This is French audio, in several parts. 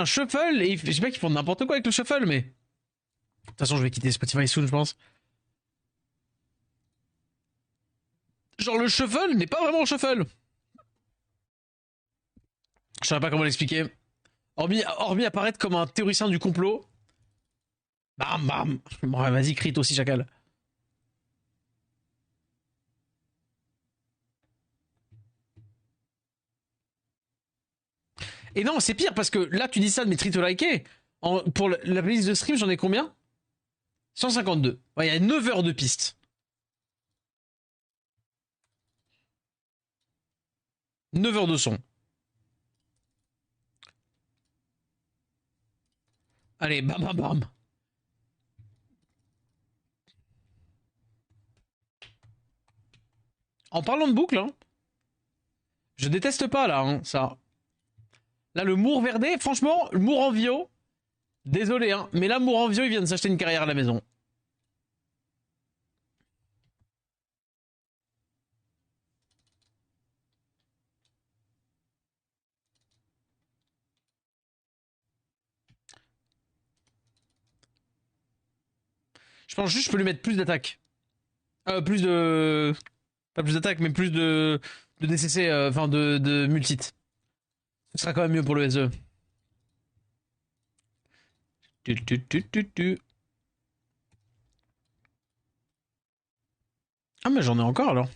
un shuffle et je sais pas qu'ils font n'importe quoi avec le shuffle, mais. De toute façon, je vais quitter Spotify soon, je pense. Genre, le shuffle n'est pas vraiment un shuffle. Je saurais pas comment l'expliquer. Hormis apparaître comme un théoricien du complot. Bam, bam. Bon, ouais, vas-y, crit aussi, chacal. Et non, c'est pire parce que là, tu dis ça de mes treats likés. Pour la playlist de stream, j'en ai combien? 152. Ouais, il y a 9 heures de piste. 9 heures de son. Allez, bam, bam, bam. En parlant de boucle, hein, je déteste pas là, hein, ça. Là, le Mour Verdé, franchement, le Mour en Vio, désolé, hein, mais là, Mour en Vio, il vient de s'acheter une carrière à la maison. Je pense juste que je peux lui mettre plus d'attaque. Plus de. Pas plus d'attaque, mais plus de DCC, enfin de multit. Ce sera quand même mieux pour le SE. Ah, mais j'en ai encore alors.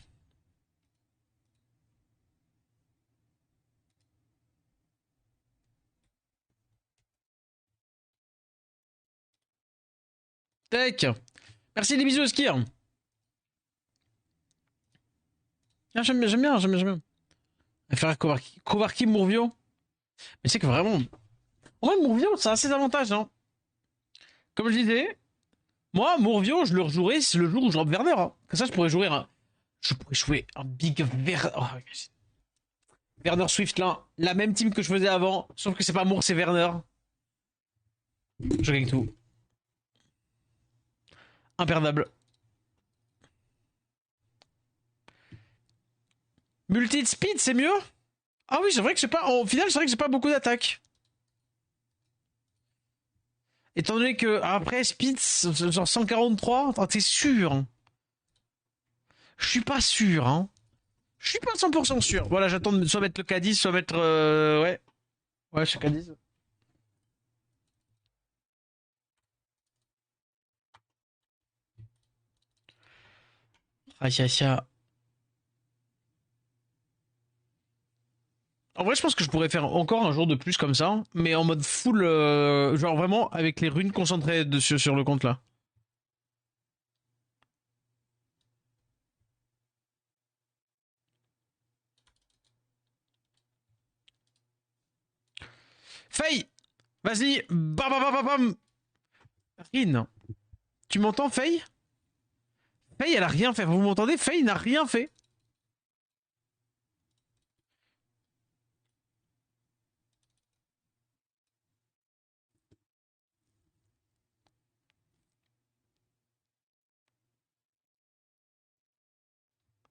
Tech. Merci les bisous, Skir. Ah, j'aime bien, j'aime bien, j'aime bien, j'aime bien. Faire Kovarki Mourvio. Mais c'est que vraiment. En vrai, Mourvio, ça a ses avantages, hein. Comme je disais, moi, Mourvio, je le rejouerai le jour où je drop Werner. Hein. Comme ça, je pourrais jouer un. Je pourrais jouer un big Werner Swift là. La même team que je faisais avant. Sauf que c'est pas Mour, c'est Werner. Je gagne tout. Imperdable. Multi speed, c'est mieux. Ah oui, c'est vrai que c'est pas. Au final, c'est vrai que c'est pas beaucoup d'attaques. Étant donné que après speed, genre 143, t'es sûr hein. Je suis pas sûr, hein. Je suis pas 100% sûr. Voilà, j'attends de soit mettre le Cadiz, soit mettre. Ouais. Ouais, je suis Cadiz. Aïe, aïe, aïe. En vrai, je pense que je pourrais faire encore un jour de plus comme ça, mais en mode full. Genre vraiment avec les runes concentrées dessus sur le compte là. Faye. Vas-y. Bam, bam, bam, bam, bam. Rin. Tu m'entends, Faye? Faye, elle a rien fait. Vous m'entendez? Faye n'a rien fait.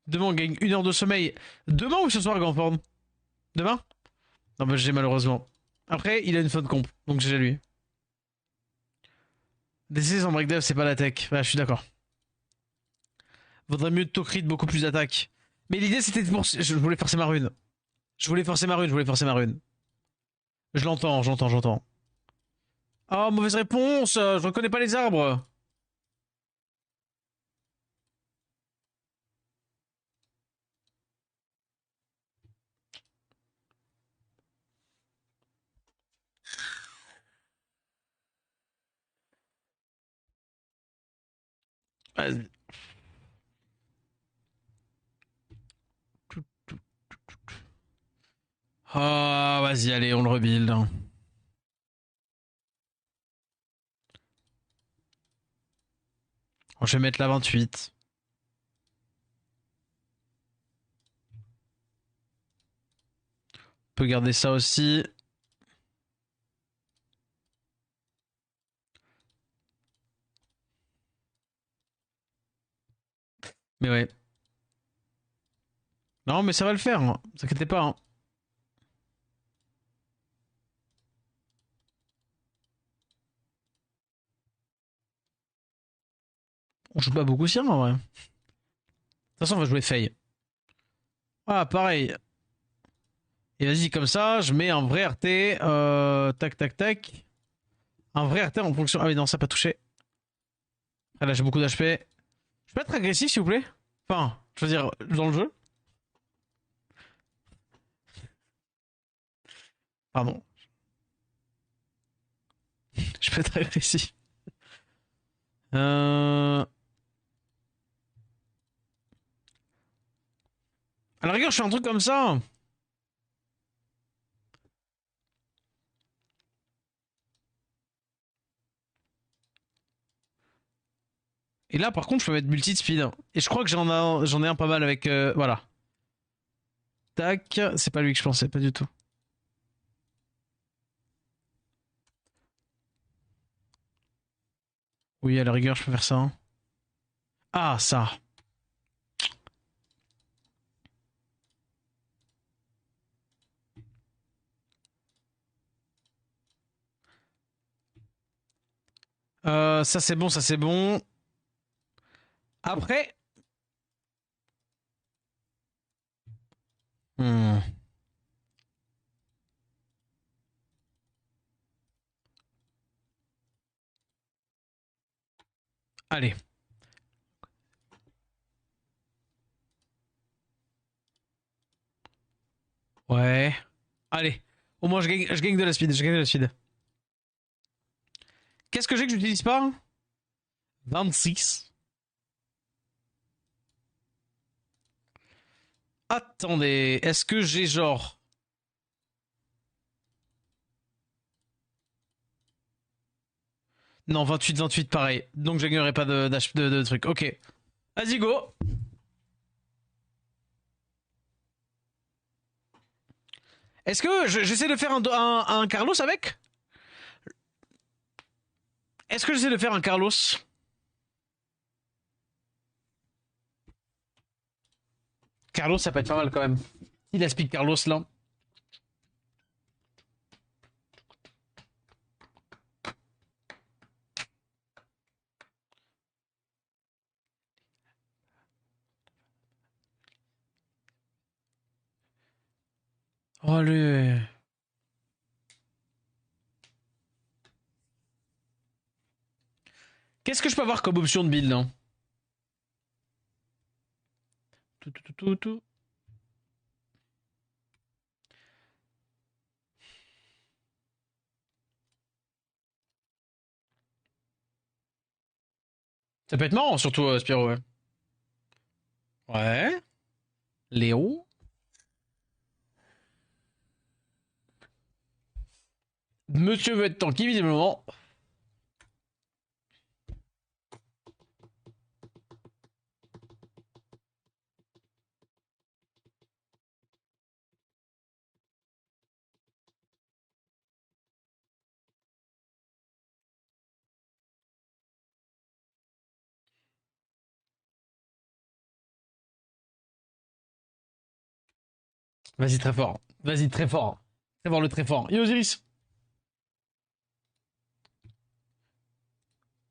Demain, on gagne 1 heure de sommeil. Demain ou ce soir, Granford? Demain? Non, bah, j'ai malheureusement. Après, il a une faute comp, donc j'ai lui. DC sans breakdev, c'est pas la tech. Bah, je suis d'accord. Vaudrait mieux Tokrit, beaucoup plus d'attaque. Mais l'idée, c'était pour. Je voulais forcer ma rune. Je voulais forcer ma rune, je voulais forcer ma rune. Je l'entends, j'entends, j'entends. Oh, mauvaise réponse. Je reconnais pas les arbres. Vas-y. Oh, vas-y, allez, on le rebuild. Je vais mettre la 28. On peut garder ça aussi. Mais ouais. Non, mais ça va le faire. Hein. Ne vous inquiétez pas. Hein. On joue pas beaucoup Sien en vrai. De toute façon, on va jouer Faye. Ah, pareil. Et vas-y, comme ça, je mets un vrai RT. Tac, tac, tac. Un vrai RT en fonction. Ah, mais non, ça n'a pas touché. Ah, là, j'ai beaucoup d'HP. Je peux être agressif, s'il vous plaît? Enfin, je veux dire, dans le jeu. Pardon. Je peux être agressif. À la rigueur, je fais un truc comme ça. Et là, par contre, je peux mettre multi-speed. Et je crois que j'en ai un pas mal avec... voilà. Tac. C'est pas lui que je pensais, pas du tout. Oui, à la rigueur, je peux faire ça. Hein. Ah, ça. Ça, c'est bon, ça, c'est bon. Après... Hmm. Allez. Ouais. Allez. Au moins, je gagne de la speed. Je gagne de la speed. Qu'est-ce que j'ai que j'utilise pas? 26. Attendez. Est-ce que j'ai genre... Non, 28, 28, pareil. Donc, je gagnerai pas de trucs. Ok. Vas-y, go. Est-ce que j'essaie de faire un Carlos avec? Est-ce que j'essaie de faire un Carlos? Carlos, ça peut être pas mal quand même. Il aspire Carlos là. Oh le. Qu'est-ce que je peux avoir comme option de build là? Tout, tout, tout, tout, tout. Ça peut être marrant, surtout Spiro, ouais. Ouais. Léo. Monsieur veut être tanky, visiblement. Vas-y, très fort. Vas-y, très fort. Très fort, le très fort. Et Osiris.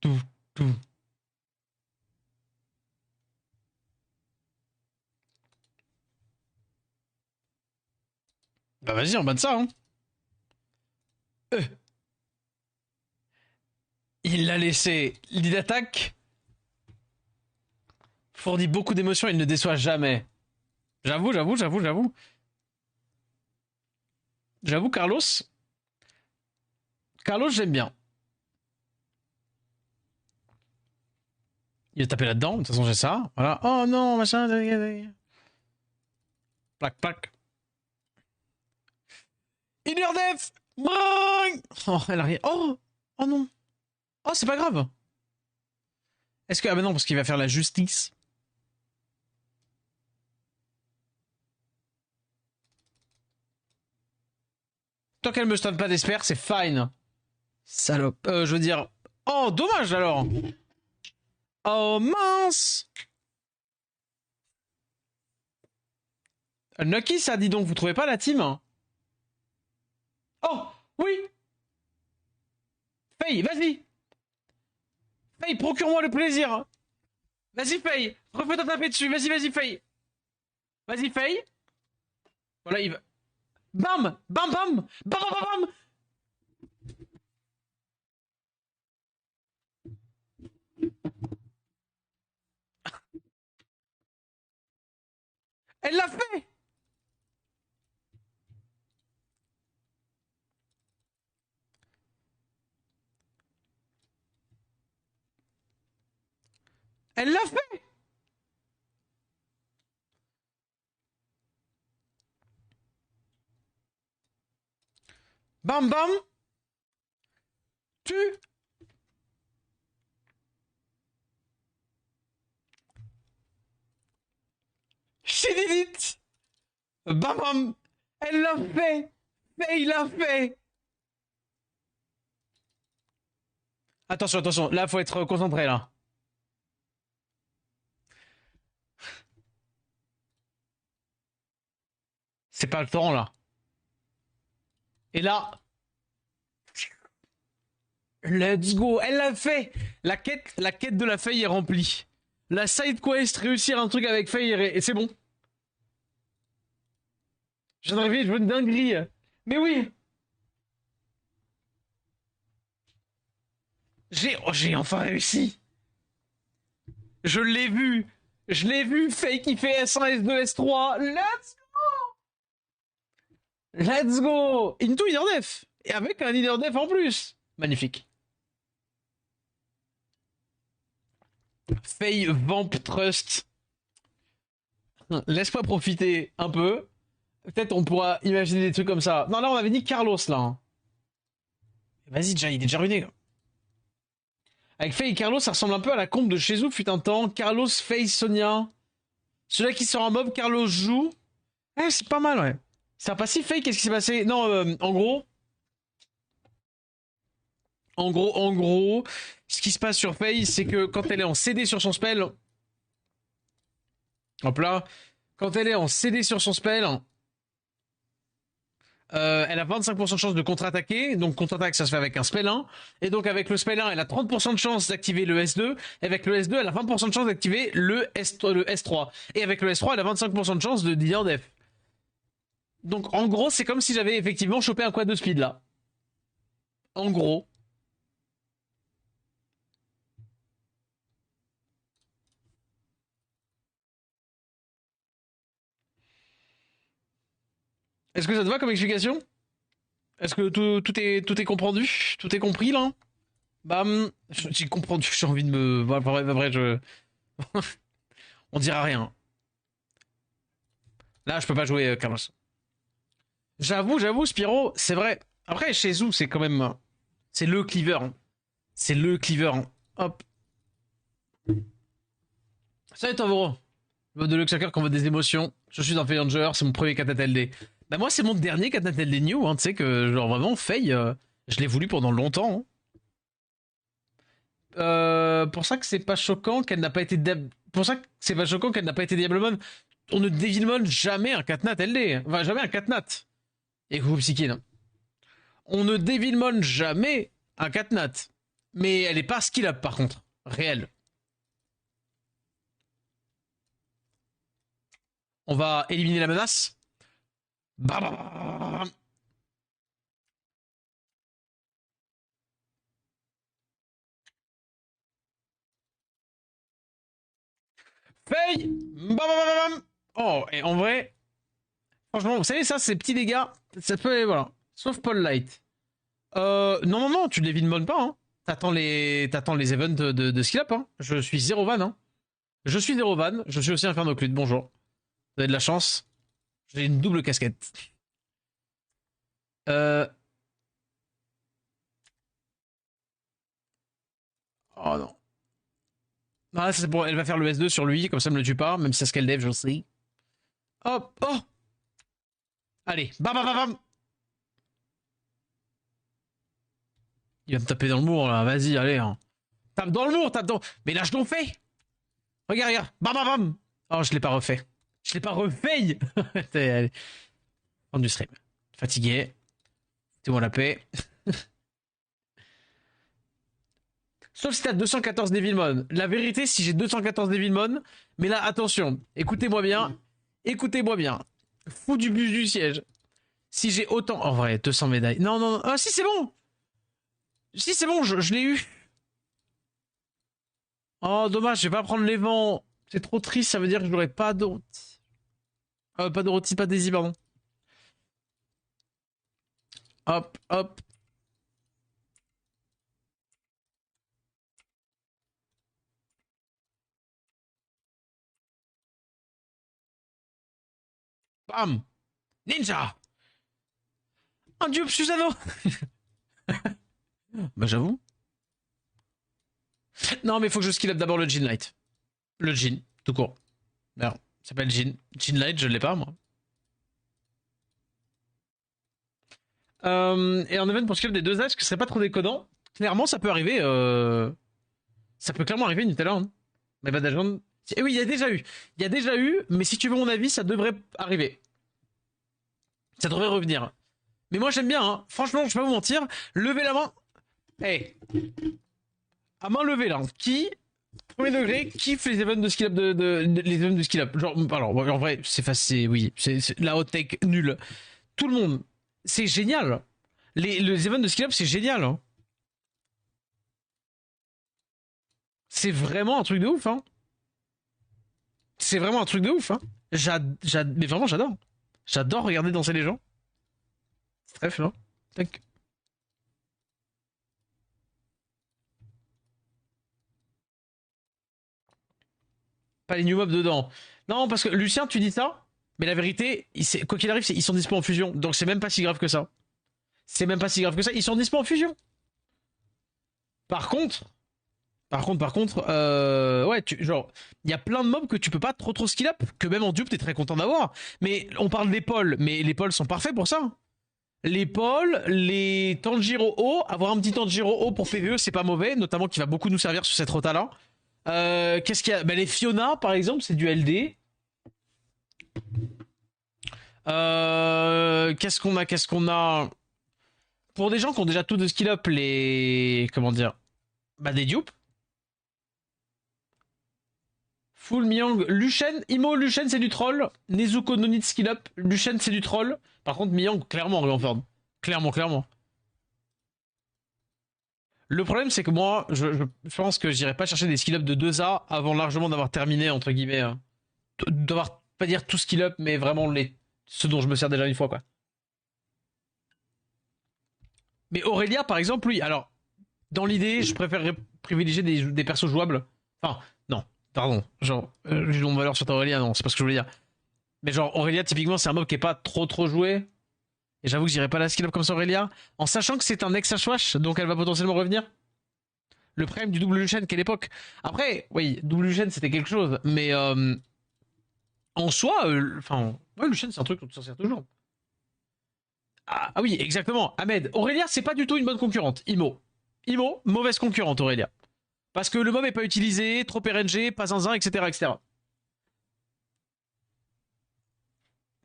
Tout, tout. Bah vas-y, on bat de ça, hein. Euh, il l'a laissé. Lead attaque. Fournit beaucoup d'émotions, il ne déçoit jamais. J'avoue, j'avoue, j'avoue, j'avoue. J'avoue, Carlos. Carlos, j'aime bien. Il a tapé là-dedans, de toute façon, j'ai ça. Voilà. Oh non, machin. Plac, plac. Inner Death. Oh, elle a rien. Oh, oh non. Oh, c'est pas grave. Est-ce que. Ah, bah non, parce qu'il va faire la justice. Tant qu'elle me stun pas d'esper, c'est fine. Salope. Je veux dire. Oh, dommage alors. Oh mince. Nucky, ça dit donc, vous trouvez pas la team? Oh, oui. Faye, vas-y. Faye, procure-moi le plaisir. Vas-y, Faye. Refais-toi taper dessus. Vas-y, vas-y, Faye. Vas-y, Faye. Voilà, il va. Bam! Bam, bam! Bam, bam, bam, bam! Elle l'a fait! Elle l'a fait! Bam, bam! Tu. She did it! Bam, bam! Elle l'a fait! Faye l'a fait! Attention, attention. Là, faut être concentré, là. C'est pas le temps, là. Et là. Let's go! Elle l'a fait! La quête de la Faye est remplie. La side quest, réussir un truc avec Faye, et c'est bon. Je viens d'arriver, je veux une dinguerie. Mais oui! J'ai enfin réussi! Je l'ai vu! Je l'ai vu, Faye qui fait S1, S2, S3. Let's go! Into Inner Def! Et avec un Inner Def en plus! Magnifique. Faye Vamp Trust. Laisse-moi profiter un peu. Peut-être on pourra imaginer des trucs comme ça. Non, là on avait dit Carlos là. Hein. Vas-y, déjà, il est déjà ruiné. Avec Faye et Carlos, ça ressemble un peu à la combe de chez vous fut un temps. Carlos, Faye, Sonia. Celui-là qui sort un mob, Carlos joue. Eh, c'est pas mal, ouais. C'est un passif Faye, qu'est-ce qui s'est passé? Non, en gros, ce qui se passe sur Faye, c'est que quand elle est en CD sur son spell. Hop là. Quand elle est en CD sur son spell, elle a 25% de chance de contre-attaquer. Donc contre-attaque, ça se fait avec un spell 1. Et donc avec le spell 1, elle a 30% de chance d'activer le S2. Et avec le S2, elle a 20% de chance d'activer le S3. Et avec le S3, elle a 25% de chance de dealer def. Donc en gros, c'est comme si j'avais effectivement chopé un quad de speed là. En gros. Est-ce que ça te va comme explication? Est-ce que tout est comprendu? Tout est compris là? Bam. J'ai compris, j'ai envie de me. Vrai, je. On dira rien. Là, je peux pas jouer Carlos. J'avoue, Spiro, c'est vrai. Après, chez Zou, c'est quand même. C'est le cleaver. Hein. C'est le cleaver. Hein. Hop. Salut Tavoro. Le mode de Luxacker qui envoie des émotions. Je suis un Fayanger, c'est mon premier KTLD. Bah, moi, c'est mon dernier KTLD New. Hein. Tu sais que, genre, vraiment, Faye, je l'ai voulu pendant longtemps. Hein. Pour ça que c'est pas choquant qu'elle n'a pas été. Pour ça que c'est pas choquant qu'elle n'a pas été Diablemon. On ne Devilmon jamais un Catnat LD. Enfin, jamais un Catnat. Et vous, Psykin. On ne Devilmon jamais un Catnat. Mais elle est pas skill up par contre. Réelle. On va éliminer la menace. Bam. Faye. Bam. Oh, et en vrai, franchement, vous savez, ça, ces petits dégâts, ça peut, voilà. Sauf Paul Light. Non, tu les Devilmon pas, hein. T'attends les events de skill up, hein. Je suis zéro van, hein. Je suis zéro van. Je suis aussi Infernoclute. Bonjour. Vous avez de la chance. J'ai une double casquette. Euh... Oh non. Non, là, c'est bon. Elle va faire le S2 sur lui, comme ça, elle me le tue pas, même si c'est ce qu'elle dev, je sais. Hop, oh. Allez, bam. Il va me taper dans le mur, là. Vas-y, allez. Hein. Tape dans le mur, tape dans. Mais là, je l'ai fait. Regarde. Bam. Oh, je l'ai pas refait. Je l'ai pas refait. Allez. Fin du stream. Fatigué. C'est moi la paix. Sauf si t'as 214 Devilmon. La vérité, si j'ai 214 Devilmon, mais là, attention, écoutez-moi bien, écoutez-moi bien. Fou du bus du siège. Si j'ai autant... En vrai, 200 médailles. Non, non, non. Ah, si, c'est bon. Si, c'est bon, je l'ai eu. Oh, dommage, je vais pas prendre les vents. C'est trop triste, ça veut dire que je n'aurai pas de... pas de rôti, pas Daisy, pardon. Hop, hop. Bam. Ninja. Un dupe Susano. Bah j'avoue. Non mais faut que je skill up d'abord le Jean Light. Le Jean, tout court. Merde, ça s'appelle Jean. Jean Light, je l'ai pas moi. Et en event pour skill up des deux âges, que ce serait pas trop déconnant. Clairement ça peut arriver. Ça peut clairement arriver Nutella. Hein. Mais bah d'agent. Et oui, il y a déjà eu. Il y a déjà eu, mais si tu veux mon avis, ça devrait arriver. Ça devrait revenir. Mais moi j'aime bien, hein. Franchement, je vais pas vous mentir. Levez la main. Hey. À main levée là. Qui, premier degré, kiffe les events de skill up les events de skill up. Genre, alors, en vrai, c'est facile, oui. C'est la hot tech nulle. Tout le monde. C'est génial. Les events de skill up, c'est génial. Hein. C'est vraiment un truc de ouf, hein. C'est vraiment un truc de ouf, hein. Mais vraiment, j'adore. J'adore regarder danser les gens. Bref, non. Tac. Pas les new mobs dedans. Non, parce que Lucien, tu dis ça, mais la vérité, quoi qu'il arrive, ils sont dispo en fusion. Donc c'est même pas si grave que ça. C'est même pas si grave que ça. Ils sont dispo en fusion. Par contre, ouais, genre, il y a plein de mobs que tu peux pas trop skill up, que même en dupe, t'es très content d'avoir. Mais on parle d'épaule, mais les pôles sont parfaits pour ça. L'épaule, les Tanjiro haut, avoir un petit Tanjiro haut pour PvE, c'est pas mauvais, notamment qui va beaucoup nous servir sur cette rota-là. Qu'est-ce qu'il y a bah, les Fiona, par exemple, c'est du LD. Qu'est-ce qu'on a pour des gens qui ont déjà tout de skill up, les... Comment dire bah des dupes. Full Miang, Luchen, Imo, Luchen c'est du troll. Nezuko no need skill up, Luchen c'est du troll. Par contre Miang, clairement Rionford. Clairement, clairement. Le problème c'est que moi, je pense que j'irai pas chercher des skill up de 2A avant largement d'avoir terminé, entre guillemets. D'avoir, pas dire tout skill up, mais vraiment ce dont je me sers déjà une fois quoi. Mais Aurélia par exemple, oui, alors dans l'idée, je préférerais privilégier des persos jouables. Enfin, non, pardon. Genre, j'ai une valeur sur ta Aurélia, non, c'est pas ce que je voulais dire. Mais genre, Aurélia, typiquement, c'est un mob qui est pas trop joué. Et j'avoue que j'irai pas la skill up comme ça, Aurélia. En sachant que c'est un ex-HWH, donc elle va potentiellement revenir. Le problème du double Luchen, quelle époque. Après, oui, double Luchen, c'était quelque chose. Mais en soi, enfin, ouais, Luchen, c'est un truc dont tu s'en sers toujours. Ah oui, exactement. Ahmed, Aurélia, c'est pas du tout une bonne concurrente. Imo, mauvaise concurrente, Aurélia. Parce que le mob est pas utilisé, trop RNG, pas zinzin, etc. etc.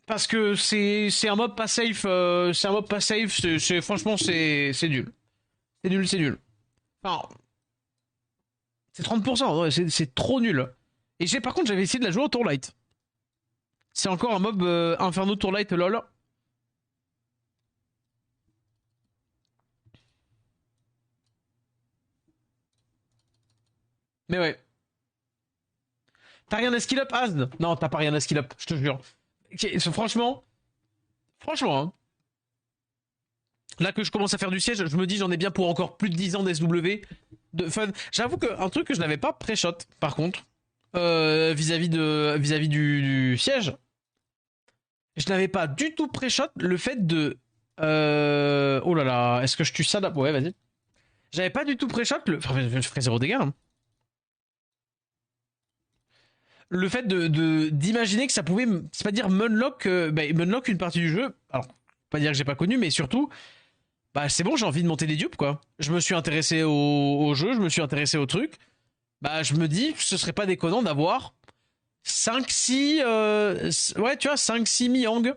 Parce que c'est un mob pas safe, c'est un mob pas safe, franchement c'est nul. C'est nul, c'est nul. Enfin, c'est 30%, ouais, c'est trop nul. Et par contre j'avais essayé de la jouer au Tourlight. C'est encore un mob Inferno Tourlight lol. Mais ouais. T'as rien à skill up, Asd? Non, t'as pas rien à skill up, je te jure. Franchement, hein. Là que je commence à faire du siège, je me dis j'en ai bien pour encore plus de 10 ans d'SW de fun. J'avoue qu'un truc que je n'avais pas pré-shot, par contre, vis-à-vis du siège, je n'avais pas du tout pré-shot le fait de... Oh là là, est-ce que je tue ça là? Ouais, vas-y. J'avais pas du tout pré-shot le... Enfin, je ferais 0 dégâts. Hein. Le fait d'imaginer que ça pouvait, c'est pas dire munlock, munlock une partie du jeu. Alors, pas dire que j'ai pas connu, mais surtout, bah c'est bon, j'ai envie de monter des dupes quoi. Je me suis intéressé au jeu, je me suis intéressé au truc. Bah je me dis, ce serait pas déconnant d'avoir 5-6... ouais, tu vois, 5-6 Miang.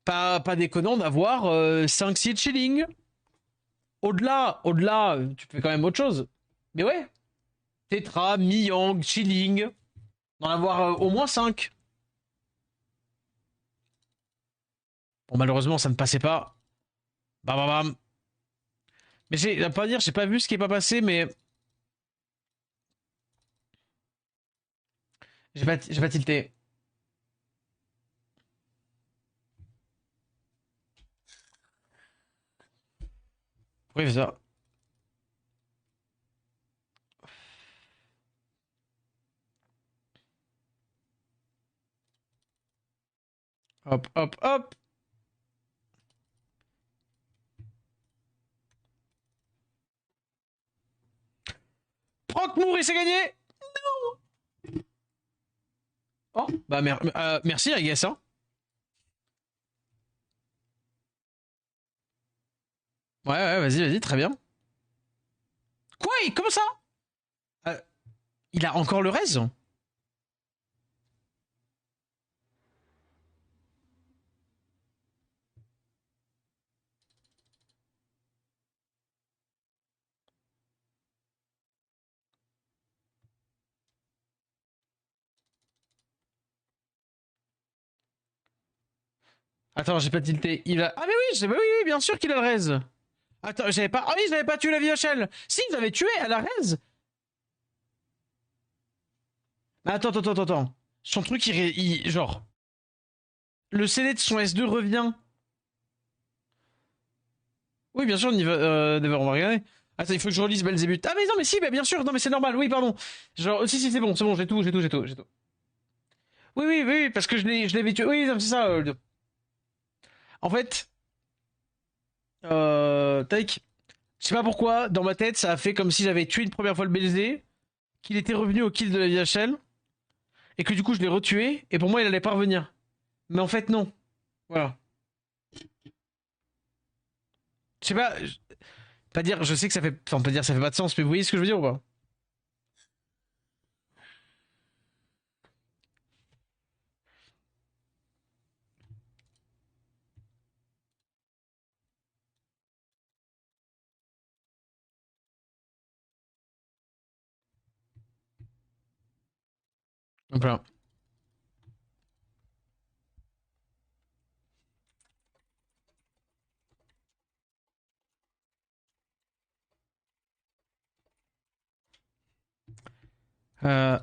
Pas déconnant d'avoir 5-6 Chilling. Au-delà, tu fais quand même autre chose. Mais ouais. Tetra, Mi-Yang, Chilling. D'en avoir au moins 5. Bon, malheureusement, ça ne passait pas. Bam, bam, bam. Mais j'ai, à pas dire, j'ai pas vu ce qui est pas passé, mais j'ai pas tilté. Pourquoi il fait ça? Hop, hop, hop. Franck Mouri, c'est gagné. Oh, bah merci, I guess, hein. Ouais, ouais, vas-y, vas-y, très bien. Quoi? Comment ça? Euh, il a encore le raise? Attends, j'ai pas tilté. Il a. Ah, mais oui, oui, oui, bien sûr qu'il a le raise. Attends, j'avais pas. Ah oui, je n'avais pas tué la VHL. Si, ils avaient tué à la raise. Mais attends, attends, attends, attends. Son truc, genre. Le CD de son S2 revient. Oui, bien sûr, Never, on va regarder. Attends, il faut que je relise Belzébuth. Ah, mais non, mais si, bah, bien sûr, non, mais c'est normal, oui, pardon. Genre, si, si, c'est bon, j'ai tout, j'ai tout, j'ai tout, j'ai tout. Oui, oui, oui, oui, parce que je l'avais tué. Oui, non, c'est ça. En fait, tac. Je sais pas pourquoi, dans ma tête, ça a fait comme si j'avais tué une première fois le BLZ, qu'il était revenu au kill de la VHL, et que du coup je l'ai retué, et pour moi il allait pas revenir. Mais en fait, non. Voilà. Je sais pas, pas dire, je sais que ça fait. Enfin, pas dire ça fait pas de sens, mais vous voyez ce que je veux dire ou pas? Donc voilà.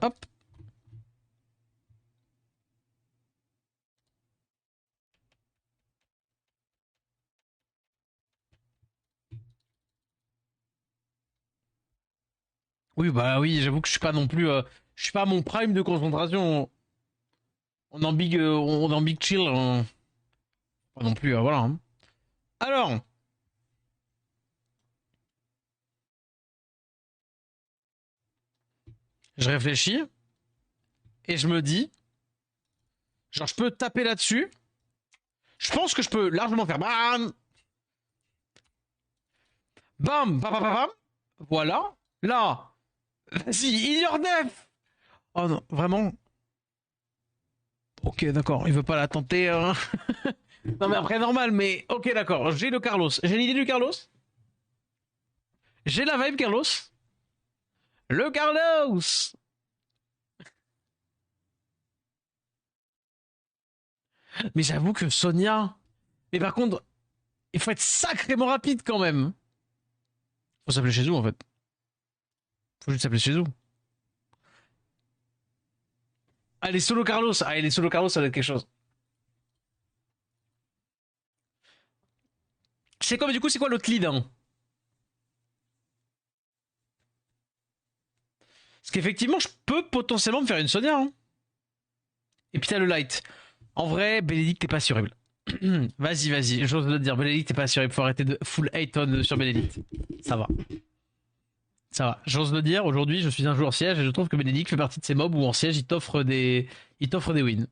Hop. Oui, bah oui, j'avoue que je suis pas non plus. Je suis pas à mon prime de concentration. On est en big chill. Pas non plus, voilà, hein. Alors, je réfléchis et je me dis, genre, je peux taper là-dessus. Je pense que je peux largement faire bam, bam, bam, bam, bam, bam. Voilà. Là. Vas-y, il y en neuf. Oh non, vraiment. Ok, d'accord, il veut pas la tenter, hein. Non, mais après, normal, mais ok, d'accord. J'ai le Carlos. J'ai l'idée du Carlos. J'ai la vibe Carlos. Le Carlos. Mais j'avoue que Sonia. Mais par contre, il faut être sacrément rapide quand même. Faut s'appeler chez nous en fait. Faut juste s'appeler chez nous. Ah, les solo Carlos. Ah, les solo Carlos, ça doit être quelque chose. C'est quoi, mais du coup, c'est quoi l'autre lead, hein? Parce qu'effectivement, je peux potentiellement me faire une Sonia, hein. Et puis t'as le light. En vrai, Bénédicte, t'es pas assurable. Vas-y, vas-y, j'ose le dire. Bénédicte, t'es pas assurable. Faut arrêter de full hate on sur Bénédicte. Ça va. Ça va. J'ose le dire. Aujourd'hui, je suis un joueur siège et je trouve que Bénédicte fait partie de ces mobs où en siège, il t'offre des wins.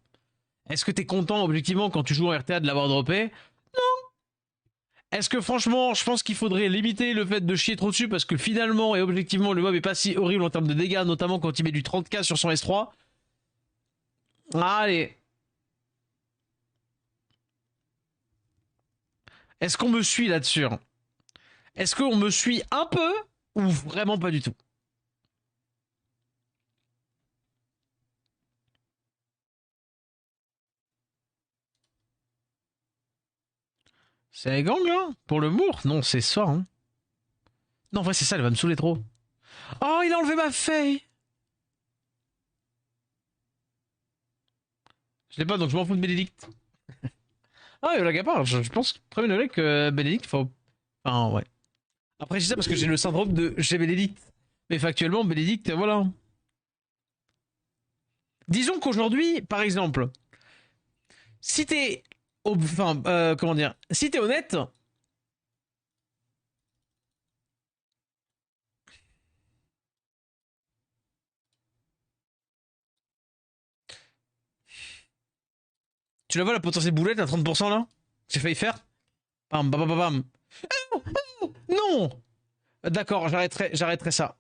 Est-ce que t'es content, objectivement, quand tu joues en RTA de l'avoir droppé? Est-ce que franchement, je pense qu'il faudrait limiter le fait de chier trop dessus parce que finalement et objectivement, le mob est pas si horrible en termes de dégâts, notamment quand il met du 30k sur son S3. Allez. Est-ce qu'on me suit là-dessus? Est-ce qu'on me suit un peu ou vraiment pas du tout? C'est les gangs, là? Pour le Mour? Non, c'est ça, hein. Non, en vrai, c'est ça, elle va me saouler trop. Oh, il a enlevé ma feuille! Je l'ai pas, donc je m'en fous de Bénédicte. Ah, blague à part, je pense premier degré que Bénédicte, faut. Enfin, ouais. Après, je dis ça parce que j'ai le syndrome de j'ai Bénédicte. Mais factuellement, Bénédicte, voilà. Disons qu'aujourd'hui, par exemple, si t'es. Enfin, comment dire? Si t'es honnête. Tu la vois la potentielle boulette à 30% là? J'ai failli faire? Bam, bam, bam, bam. Non! D'accord, j'arrêterai ça.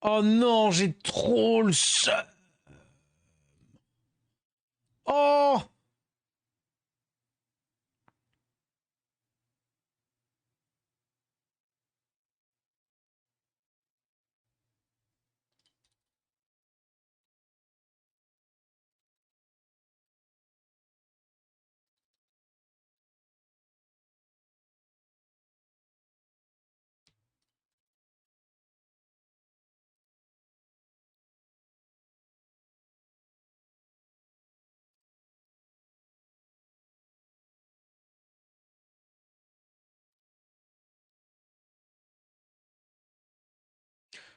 Oh non, j'ai trop le seum. Oh!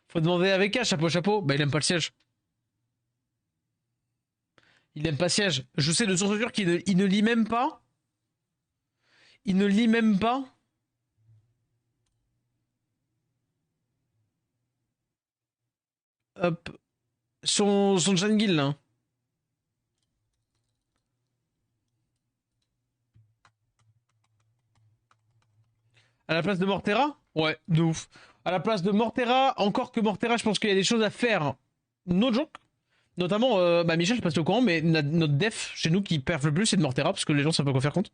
Faut demander avec un chapeau, chapeau. Bah, il aime pas le siège. Il aime pas le siège. Je sais de source sûre qu'il ne lit même pas. Il ne lit même pas. Hop. Son Jangil, là. À la place de Mortera? Ouais, de ouf. À la place de Mortera, encore que Mortera, je pense qu'il y a des choses à faire. No joke. Notamment, bah Michel, je sais pas si t'es au courant, mais notre def chez nous qui perf le plus, c'est de Mortera, parce que les gens savent pas quoi faire contre.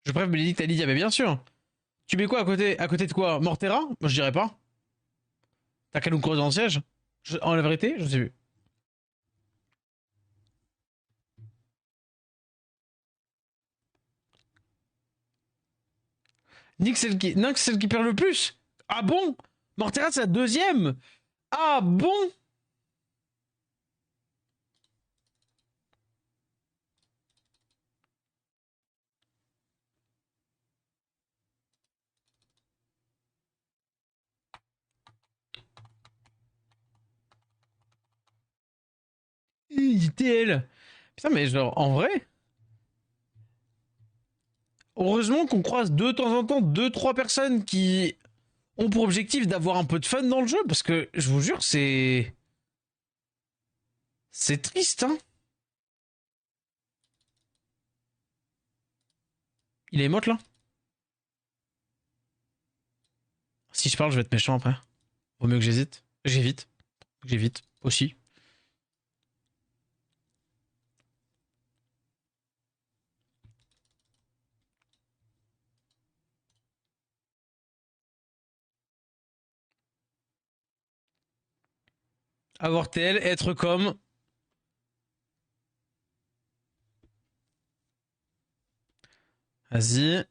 Je préfère Bénédicte à Lydia, mais bien sûr. Tu mets quoi à côté? À côté de quoi? Mortera? Moi, je dirais pas. T'as qu'à nous creuser dans le siège? En la vérité, je sais plus. Nyx, c'est celle qui perd le plus. Ah bon? Mortera, c'est la deuxième. Ah bon? TL. Putain, mais genre, en vrai, heureusement qu'on croise de temps en temps deux, trois personnes qui ont pour objectif d'avoir un peu de fun dans le jeu, parce que je vous jure, c'est triste, hein. Il est émote là? Si je parle, je vais être méchant après. Vaut mieux que j'hésite. J'évite aussi. Avoir TL, être comme. Vas-y.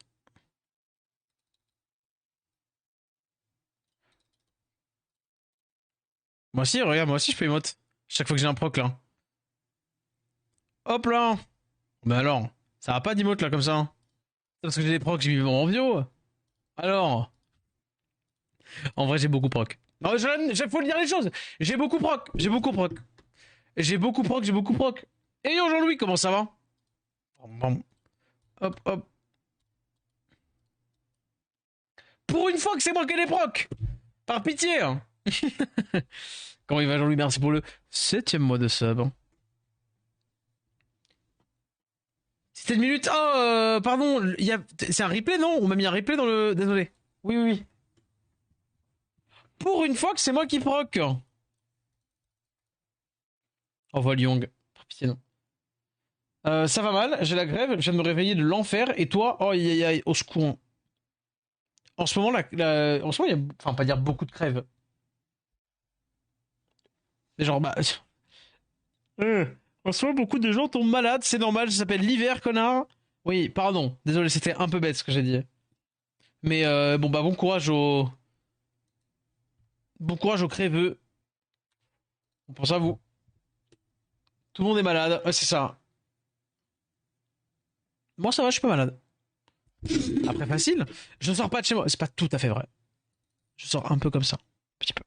Moi aussi, regarde, moi aussi je peux émote. Chaque fois que j'ai un proc là. Hop là. Mais alors, ça va pas d'emote là comme ça, hein. Parce que j'ai des procs, j'ai mis mon envio. Alors, en vrai, j'ai beaucoup proc. Non, faut le dire les choses. J'ai beaucoup proc. J'ai beaucoup proc. J'ai beaucoup proc. Et yo, Jean-Louis, comment ça va? Bon. Hop, hop. Pour une fois que c'est moi qui ai les procs. Par pitié, hein. Comment il va, Jean-Louis? Merci pour le 7ème mois de sub. C'était une minute. Oh, pardon. C'est un replay, non? On m'a mis un replay dans le. Désolé. Oui, oui, oui. Pour une fois que c'est moi qui proc. Au revoir, Lyong. Par pitié, non. Ça va mal, j'ai la grève, je viens de me réveiller de l'enfer, et toi, oh aïe aïe, au secours. En ce moment, en ce moment, il y a, enfin, pas dire beaucoup de crèves. Mais genre, bah. En ce moment, beaucoup de gens tombent malades, c'est normal, ça s'appelle l'hiver, connard. Oui, pardon, désolé, c'était un peu bête ce que j'ai dit. Mais bon, bah, bon courage au. Bon courage aux crèveux. On pense à vous. Tout le monde est malade, ouais, c'est ça. Moi, ça va, je suis pas malade. Après, facile, je sors pas de chez moi. C'est pas tout à fait vrai. Je sors un peu comme ça. Un petit peu.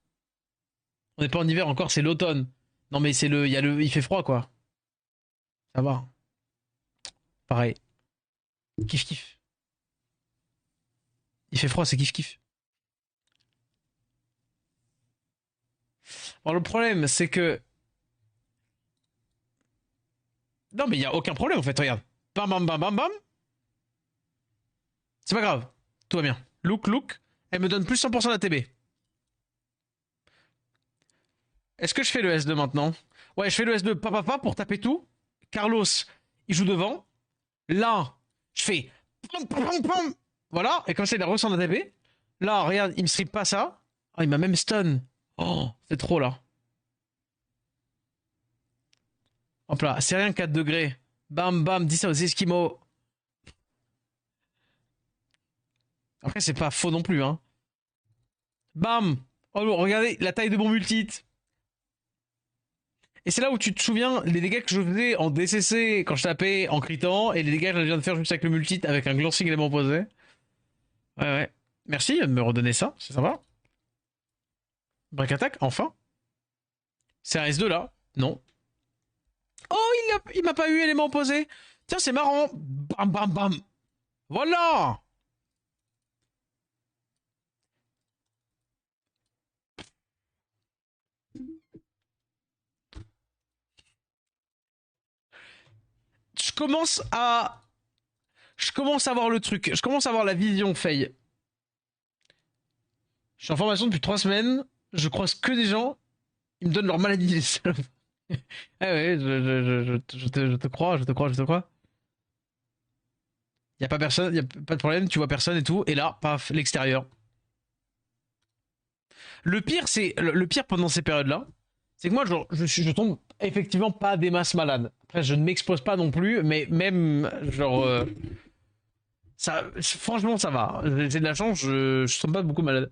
On n'est pas en hiver encore, c'est l'automne. Non, mais c'est le. Il fait froid, quoi. Ça va. Pareil. Kiff kiff. Il fait froid, c'est kiff kiff. Alors le problème, c'est que. Non, mais il y a aucun problème en fait, regarde. Bam bam bam bam bam. C'est pas grave. Tout va bien. Look, look. Elle me donne plus 100% d'ATB. Est-ce que je fais le S2 maintenant? Ouais, je fais le S2 papa pour taper tout. Carlos, il joue devant. Là, je fais. Pam, pam, pam, pam. Voilà, et comme ça, il a ressent d'ATB. Là, regarde, il me strip pas ça. Oh, il m'a même stun. Oh, c'est trop là. Hop là, c'est rien 4 degrés. Bam bam, dis ça aux Esquimaux. Après, c'est pas faux non plus, hein. Bam. Oh, regardez la taille de mon multite. Et c'est là où tu te souviens les dégâts que je faisais en DCC quand je tapais en critant et les dégâts que je viens de faire juste avec le multite avec un glancing élément opposé. Ouais, ouais. Merci de me redonner ça, c'est sympa. Break attack, enfin. C'est un S2 là? Non. Oh, il m'a pas eu élément opposé. Tiens, c'est marrant. Bam, bam, bam. Voilà. Je commence à. Je commence à voir le truc. Je commence à voir la vision, Faye. Je suis en formation depuis 3 semaines. Je croise que des gens. Ils me donnent leur maladie, les salopes. Ah ouais, je te crois, je te crois, je te crois. Y a pas personne, y a pas de problème, tu vois personne et tout. Et là, paf, l'extérieur. Le pire, c'est le pire pendant ces périodes-là, c'est que moi, genre, je tombe effectivement pas des masses malades. Après, je ne m'expose pas non plus, mais même genre ça, franchement, ça va. J'ai de la chance, je tombe pas beaucoup malade.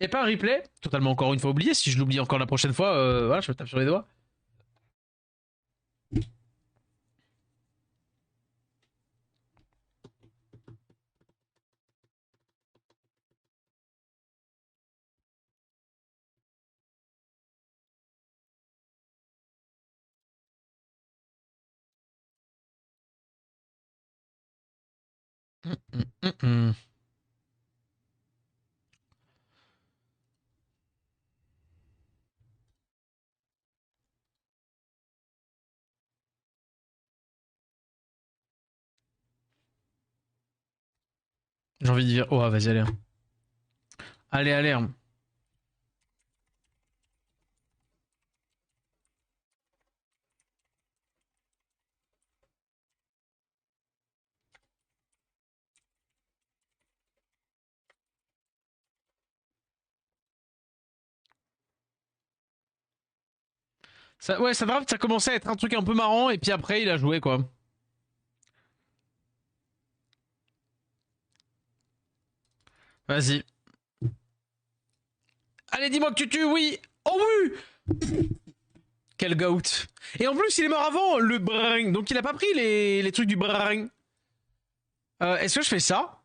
Et pas un replay, totalement encore une fois oublié. Si je l'oublie encore la prochaine fois, voilà, je me tape sur les doigts. J'ai envie de dire, oh, vas-y, allez. Allez, allez. Ça, ouais, ça draft, ça commençait à être un truc un peu marrant, et puis après, il a joué, quoi. Vas-y. Allez, dis-moi que tu tues, oui. Oh oui. Quel goat. Et en plus, il est mort avant, le bring. Donc il a pas pris les trucs du bring. Est-ce que je fais ça?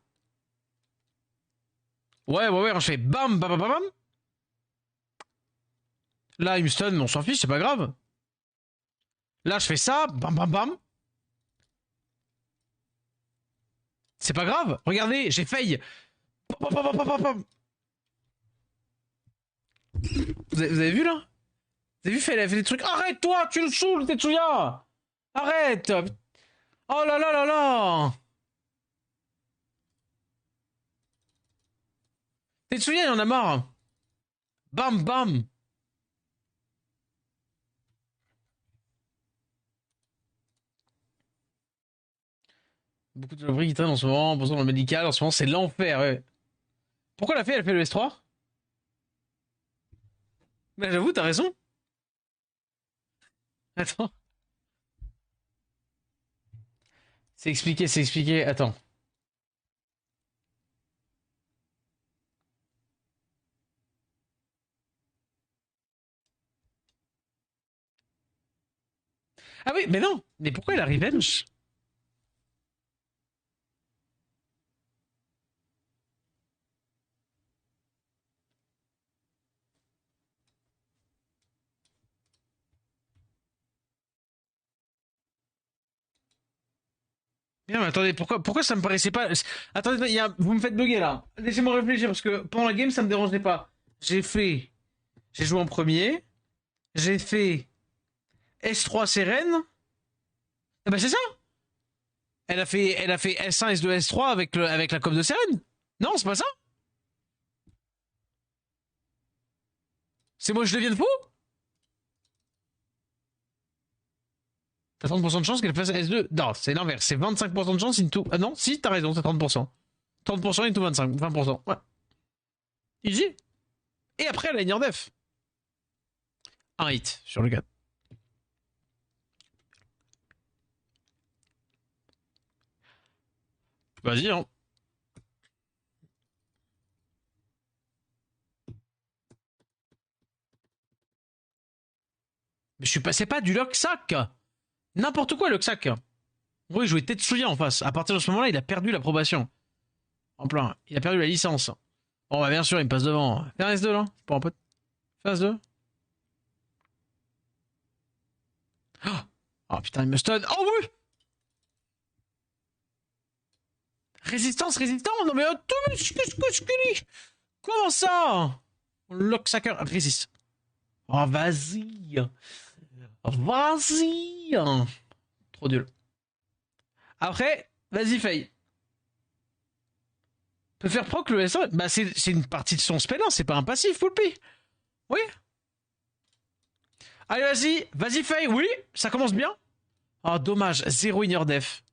Ouais, ouais, ouais, je fais bam, bam, bam, bam. Là, il me stun, mais on s'en fiche, c'est pas grave. Là, je fais ça, bam, bam, bam. C'est pas grave. Regardez, j'ai failli. Pam, pam, pam, pam, pam, pam. Vous avez vu là? Vous avez vu, elle a fait des trucs. Arrête, toi, tu le saoules, Tetsuya. Arrête. Oh là là là là. Tetsuya, il en a marre. Bam, bam. Beaucoup de gens qui traînent en ce moment, pour dans le médical, en ce moment, c'est l'enfer, ouais. Pourquoi elle a fait le S3? Mais j'avoue, t'as raison. Attends. C'est expliqué, c'est expliqué. Attends. Ah oui, mais non. Mais pourquoi il a revenge? Non, mais attendez, pourquoi ça me paraissait pas. Attendez, vous me faites bugger là. Laissez-moi réfléchir parce que pendant la game, ça me dérangeait pas. J'ai fait. J'ai joué en premier. J'ai fait S3 Sérène. Ah bah c'est ça. Elle a fait S1, S2, S3 avec la com de Sérène. Non, c'est pas ça. C'est moi je devienne fou. T'as 30% de chance qu'elle fasse S2. Non, c'est l'inverse. C'est 25% de chance into. Ah non, si, t'as raison, c'est 30%. 30% into 25, 20%. Ouais. Easy. Et après, elle a une def. Un hit sur le gars. Vas-y, hein. Mais je suis passé pas du Locksack. N'importe quoi, Locksack. Oui, il jouait Tetsuya en face. À partir de ce moment-là, il a perdu l'approbation. En plein. Il a perdu la licence. Bon, bah, bien sûr, il me passe devant. Fais un S2, là. Pour un pote. Fais un S2. Oh, oh putain, il me stun. Oh oui. Résistance, résistance. Non, mais comment ça? Locksacker résiste. Oh, vas-y. Vas-y. Trop dur. Après, vas-y, Faye. Peut faire proc le SO. Bah, c'est une partie de son spell, hein, c'est pas un passif, full P. Oui. Allez, vas-y. Vas-y, Faye. Oui, ça commence bien. Oh, dommage. Zéro in your def.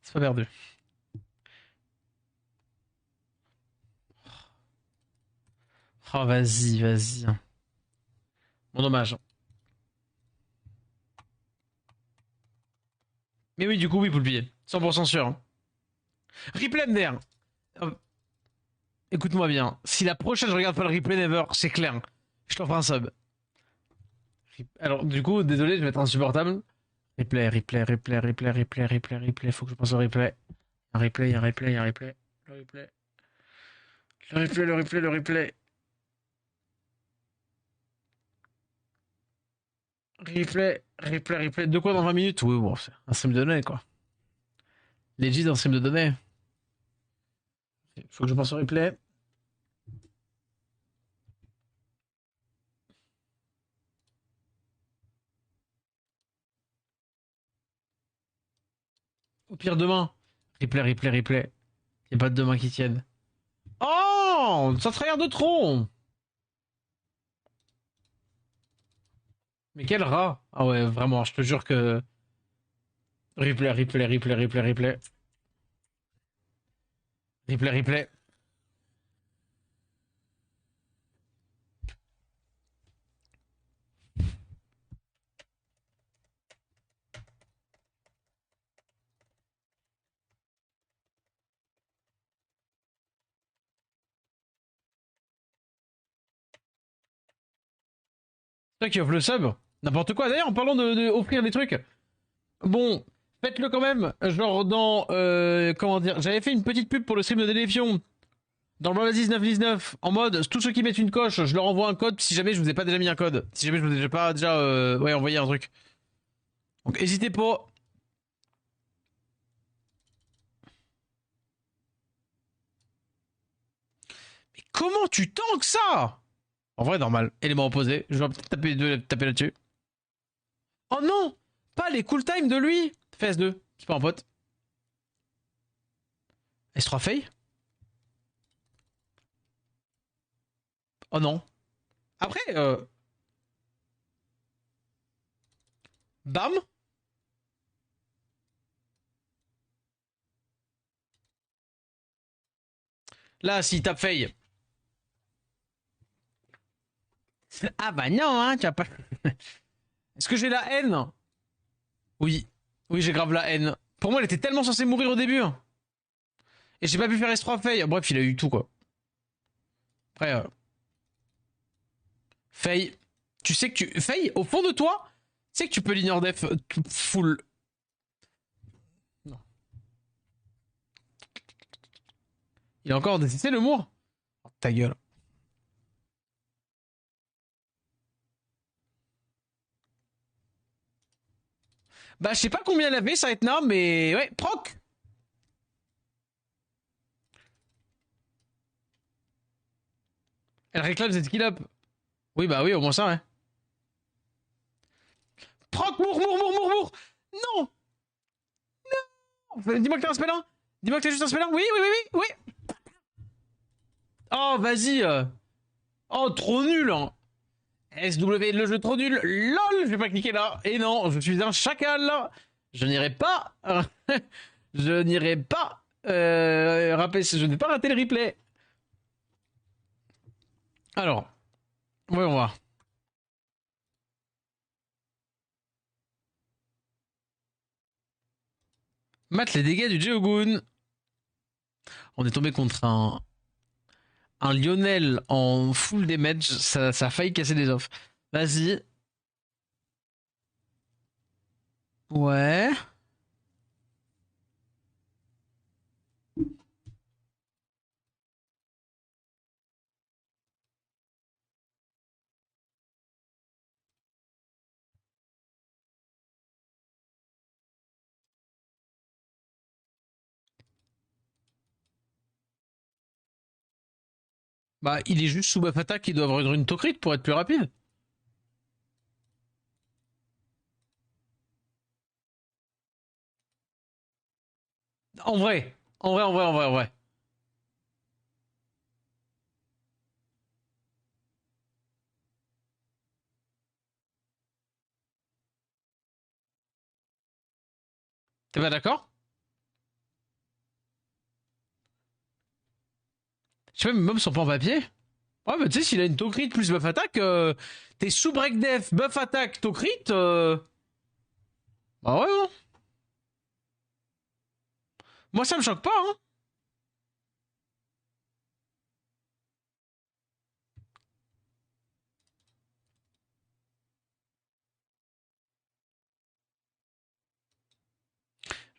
C'est pas perdu. Oh, vas-y, vas-y. Bon, dommage. Mais oui, du coup, oui, pour le billet. 100% sûr. Hein. Replay MDR. Écoute-moi bien. Si la prochaine, je regarde pas le replay never, c'est clair. Je t'offre un sub. Alors, du coup, désolé, je vais être insupportable. Replay, replay, replay, replay, replay, replay, replay. Faut que je pense au replay. Un replay, un replay, un replay. Le replay. Le replay, le replay, le replay. Replay, replay, replay. De quoi dans 20 minutes? Oui, bon, c'est un stream de données, quoi. Legit, un stream de données. Faut que je pense au replay. Au pire, demain. Replay, replay, replay. Y a pas de demain qui tienne. Oh! Ça tryhard de trop! Mais quel rat! Ah ouais, vraiment, je te jure que. Replay, replay, replay, replay, replay. Replay, replay. C'est toi qui offre le sub? N'importe quoi. D'ailleurs, en parlant de offrir des trucs. Bon, faites-le quand même. Genre dans. Comment dire? J'avais fait une petite pub pour le stream de Déléfion. Dans le Blablaziz 919. En mode, tous ceux qui mettent une coche, je leur envoie un code si jamais je vous ai pas déjà mis un code. Si jamais je vous ai pas déjà ouais, envoyé un truc. Donc, n'hésitez pas. Mais comment tu tanks ça? En vrai, normal. Élément opposé. Je vais peut-être taper là-dessus. Oh non! Pas les cool time de lui! Fais S2, c'est pas un pote. S3 Faye? Oh non. Après, bam! Là, s'il tape Faye. Ah bah non, hein, tu vas pas. Est-ce que j'ai la haine? Oui. Oui, j'ai grave la haine. Pour moi, elle était tellement censée mourir au début. Et j'ai pas pu faire S3 Faye. Bref, il a eu tout, quoi. Après, Faye. Tu sais que tu. Faye, au fond de toi, tu sais que tu peux l'ignore def full. Non. Il a encore décessé le mour. Oh, ta gueule. Bah, je sais pas combien elle avait, ça Etna, mais ouais, proc. Elle réclame cette skill up. Oui, bah oui, au moins ça, ouais. Proc, mour. Non. Dis-moi que t'as un spell 1. Dis-moi que t'as juste un spell 1. Oui, oui. Oh, vas-y. Oh, trop nul, hein. SW, le jeu trop nul. LOL, je vais pas cliquer là. Et non, je suis un chacal. Je n'irai pas. Je n'irai pas. Je n'ai pas raté le replay. Alors, voyons voir. Mat les dégâts du Jeogun. On est tombé contre un Lionel en full damage. Ça a failli casser des offres. Vas-y. Ouais. Bah, il est juste sous buff attaque, il doit avoir une Tokrit pour être plus rapide. En vrai. En vrai. T'es pas d'accord? Je sais même, même son plan papier. Ouais, mais tu sais, s'il a une Tokrit plus buff attaque, t'es sous break def, buff attaque, Tokrit, bah ouais, hein. Moi, ça me choque pas, hein.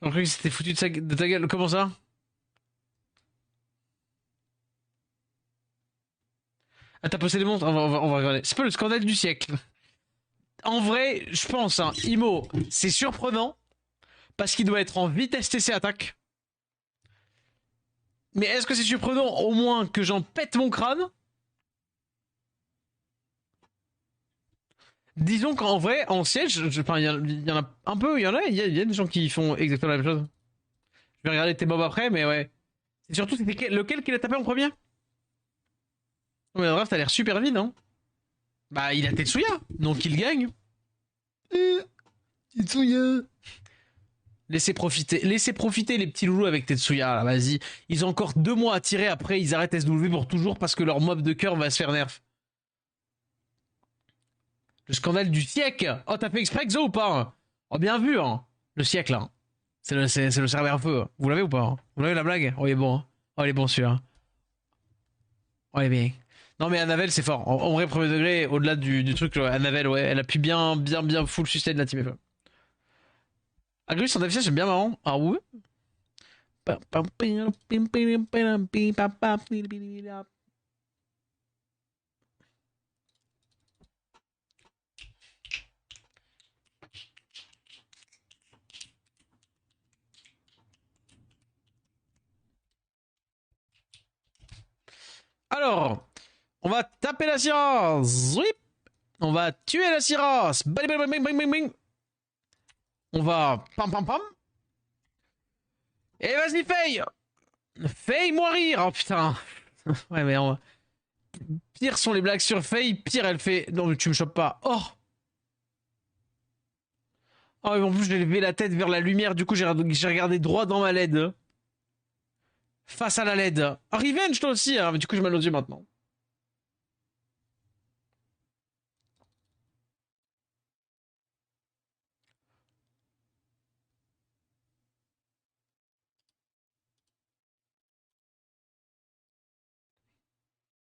J'ai cru que c'était foutu de ta gueule. Comment ça? Ah, t'as posté des montres? On va regarder. C'est pas le scandale du siècle. En vrai, je pense, hein, Imo, c'est surprenant parce qu'il doit être en vitesse TC attaque. Mais est-ce que c'est surprenant au moins que j'en pète mon crâne? Disons qu'en vrai, en siège, il y en a un peu, il y a des gens qui font exactement la même chose. Je vais regarder tes mobs après, mais ouais. C'est surtout, c'était lequel qu'il a tapé en premier? Mais le draft a l'air super vide, hein. Bah, il a Tetsuya, donc il gagne. Tetsuya. Laissez profiter les petits loulous avec Tetsuya, là, vas-y. Ils ont encore 2 mois à tirer, après ils arrêtent SW pour toujours parce que leur mob de cœur va se faire nerf. Le scandale du siècle. Oh, t'as fait exprès, Xo, ou pas? Oh, bien vu, hein. Le siècle, hein. C'est le serveur feu. Vous l'avez ou pas? Vous l'avez la blague? Oh, il est bon. Hein. Oh, il est bon celui-là. Oh, il est bien. Non, mais Annabelle, c'est fort. En vrai, premier degré, au-delà du truc, Annabelle, ouais, elle a pu bien full sustain la team FE. Agrus en affichage, c'est bien marrant. Ah ouais? Alors, on va taper la Syros. Oui. On va tuer la Syros. Bang, bang, bang, bang, bang, bang. On va... Pam pam pam. Et vas-y, Faye. Faye-moi rire. Oh putain. Ouais, mais pire sont les blagues sur Faye, pire elle fait... Non, mais tu me chopes pas. Oh. Oh, en plus, j'ai levé la tête vers la lumière, du coup, j'ai regardé droit dans ma LED. Face à la LED. Ah, Revenge, toi aussi, hein. Mais du coup, j'ai mal aux yeux maintenant.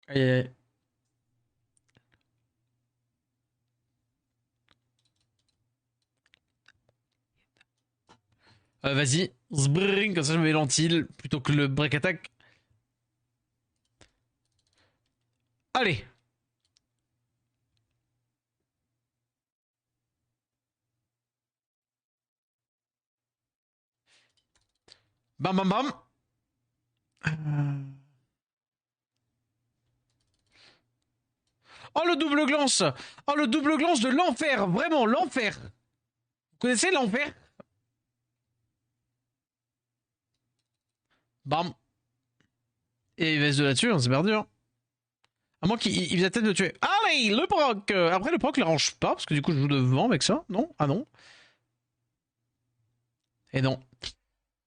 Aïe, aïe, aïe. Vas-y. Zbring, comme ça, je me mets l'antil plutôt que le break attack. Allez. Bam, bam, bam. Oh, le double glance. Oh, le double glance de l'enfer. Vraiment, l'enfer. Vous connaissez l'enfer? Bam. Et il reste de là-dessus, hein, c'est perdu. Hein. À moins qu'il il vient peut-être me tuer. Allez, le proc. Après, le proc l'arrange pas, parce que du coup, je joue devant avec ça. Non? Ah non. Et non.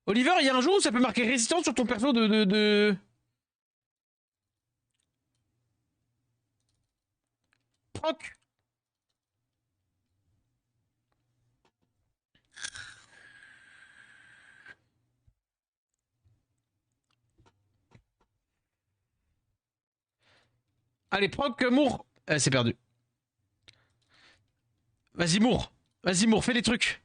Oliver, il y a un jour où ça peut marquer résistance sur ton perso de... Proc. Allez, proc, mour. C'est perdu. Vas-y, mour. Vas-y, mour, fais des trucs.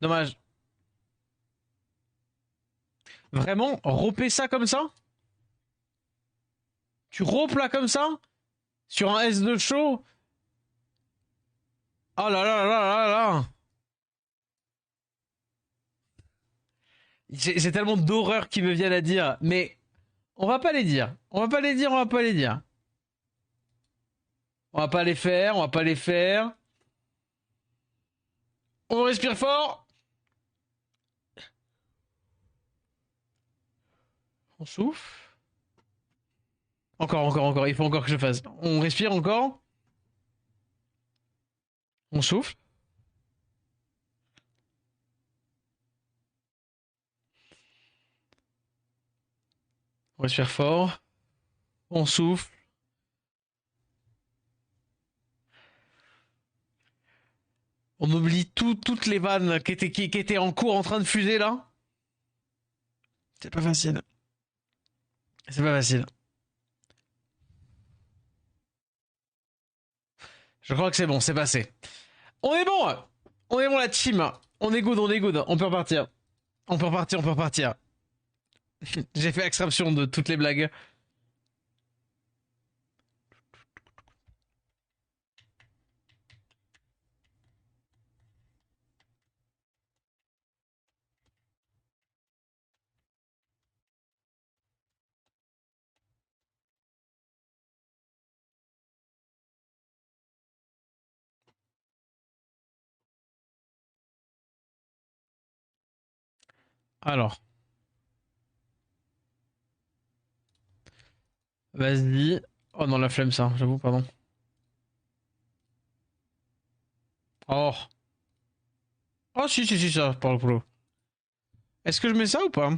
Dommage. Vraiment, roper ça comme ça? Tu ropes là comme ça? Sur un S de chaud? Oh là là là là là. J'ai tellement d'horreurs qui me viennent à dire, mais on va pas les dire. On va pas les dire, on va pas les dire. On va pas les faire, on va pas les faire. On respire fort. On souffle. Encore, encore, encore. Il faut encore que je fasse. On respire encore. On souffle. On respire fort. On souffle. On oublie toutes les vannes qui étaient en cours en train de fuser là. C'est pas facile. C'est pas facile. Je crois que c'est bon, c'est passé. On est bon. On est bon la team. On est good, on est good. On peut repartir. On peut repartir, on peut repartir. J'ai fait extraction de toutes les blagues. Alors, vas-y. Oh non, la flemme ça, j'avoue, pardon. Oh. Oh si, si, si, ça, par le boulot. Est-ce que je mets ça ou pas?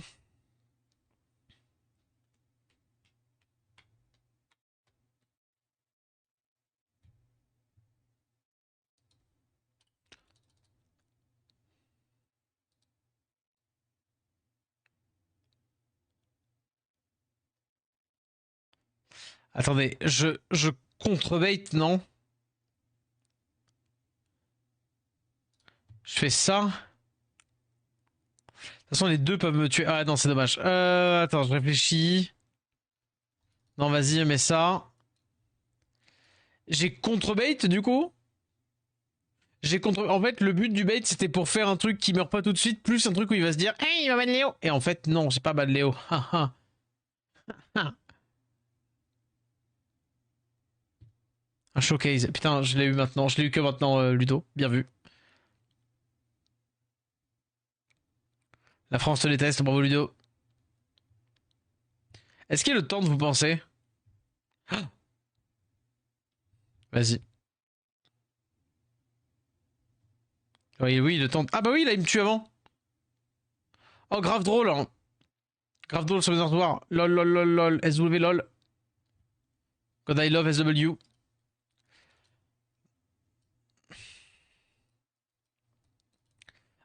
Attendez, je contre-bait, non? Je fais ça. De toute façon, les deux peuvent me tuer. Ah non, c'est dommage. Attends, je réfléchis. Non, vas-y, mets ça. J'ai contre-bait, du coup. J'ai contre... En fait, le but du bait, c'était pour faire un truc qui meurt pas tout de suite, plus un truc où il va se dire hey, il va ban Léo. Et en fait, non, j'ai pas ban Léo. Un showcase. Putain, je l'ai eu maintenant. Je l'ai eu que maintenant, Ludo. Bien vu. La France te déteste, bravo Ludo. Est-ce qu'il y a le temps de vous penser? Vas-y. Oui, oui, le temps. Ah bah oui, là, il me tue avant. Oh, grave drôle, hein. Grave drôle sur les dortoirs. Lol, lol, lol, lol. SW, lol. God I love SW.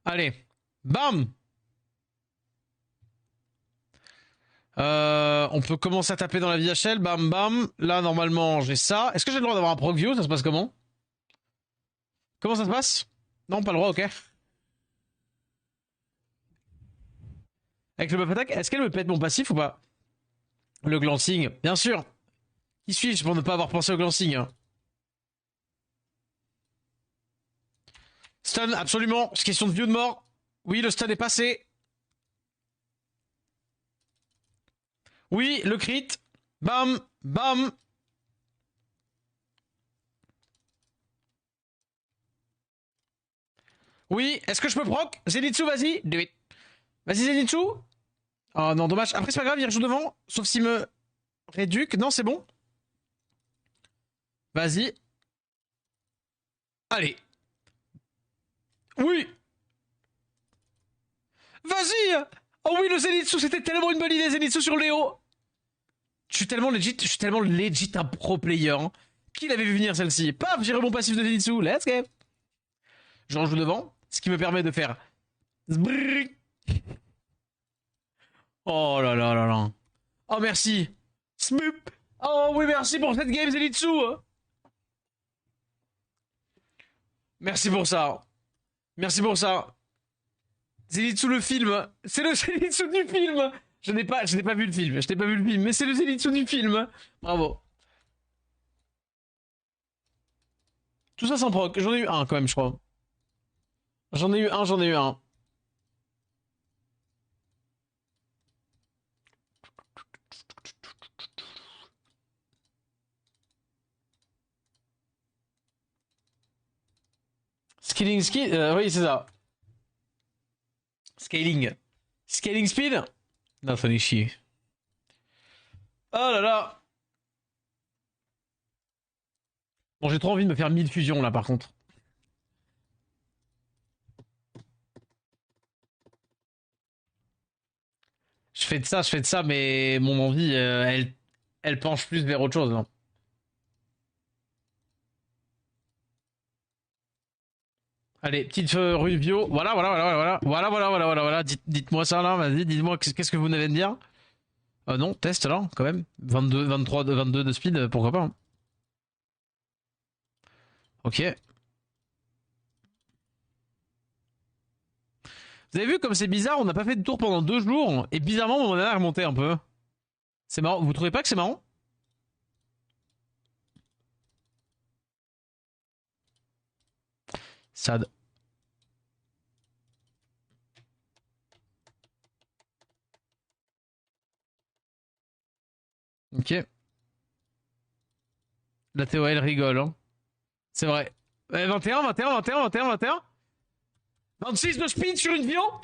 Allez. Bam. On peut commencer à taper dans la VHL. Bam, bam. Là, normalement, j'ai ça. Est-ce que j'ai le droit d'avoir un proc view? Ça se passe comment? Comment ça se passe? Non, pas le droit, ok. Avec le buff attack, est-ce qu'elle me pète mon passif ou pas? Le glancing, bien sûr. Qui suis-je pour ne pas avoir pensé au glancing, hein? Stun, absolument. C'est question de vie ou de mort. Oui, le stun est passé. Oui, le crit. Bam, bam. Oui, est-ce que je peux proc? Zenitsu, vas-y. Do it. Vas-y, Zenitsu. Oh non, dommage. Après, c'est pas grave, il rejoue devant. Sauf s'il me réduque. Non, c'est bon. Vas-y. Allez. Oui. Vas-y. Oh oui, le Zenitsu, c'était tellement une bonne idée, Zenitsu sur Léo. Je suis tellement legit un pro player. Hein. Qui l'avait vu venir celle-ci? Paf, j'ai mon passif de Zenitsu. Let's go. Je rejoue devant, ce qui me permet de faire. Oh là là là là. Oh merci. Smoop. Oh oui, merci pour cette game, Zenitsu. Merci pour ça. Merci pour ça. Zenitsu le film. C'est le Zenitsu du film. Je n'ai pas vu le film. Je n'ai pas vu le film, mais c'est le Zenitsu du film. Bravo. Tout ça sans proc. J'en ai eu un quand même, je crois. J'en ai eu un, j'en ai eu un. Scaling speed, oui, c'est ça. Scaling. Scaling speed? Non, ça n'est chier. Oh là là. Bon, j'ai trop envie de me faire 1000 fusions là par contre. Je fais de ça, mais mon envie, elle penche plus vers autre chose. Hein. Allez, petite rue bio. Voilà, voilà, voilà, voilà, voilà, voilà, voilà, voilà, voilà. Dites-moi ça là, vas-y, dites-moi qu'est-ce que vous venez de dire. Non, test là, quand même. 22, 23, 22 de speed, pourquoi pas. Hein. Ok. Vous avez vu comme c'est bizarre, on n'a pas fait de tour pendant 2 jours, et bizarrement, mon mana est remonté un peu. C'est marrant, vous trouvez pas que c'est marrant? Sad. Ok. La TOL rigole, hein. C'est vrai. 21, 21, 21, 21, 21. 26 de speed sur une viande.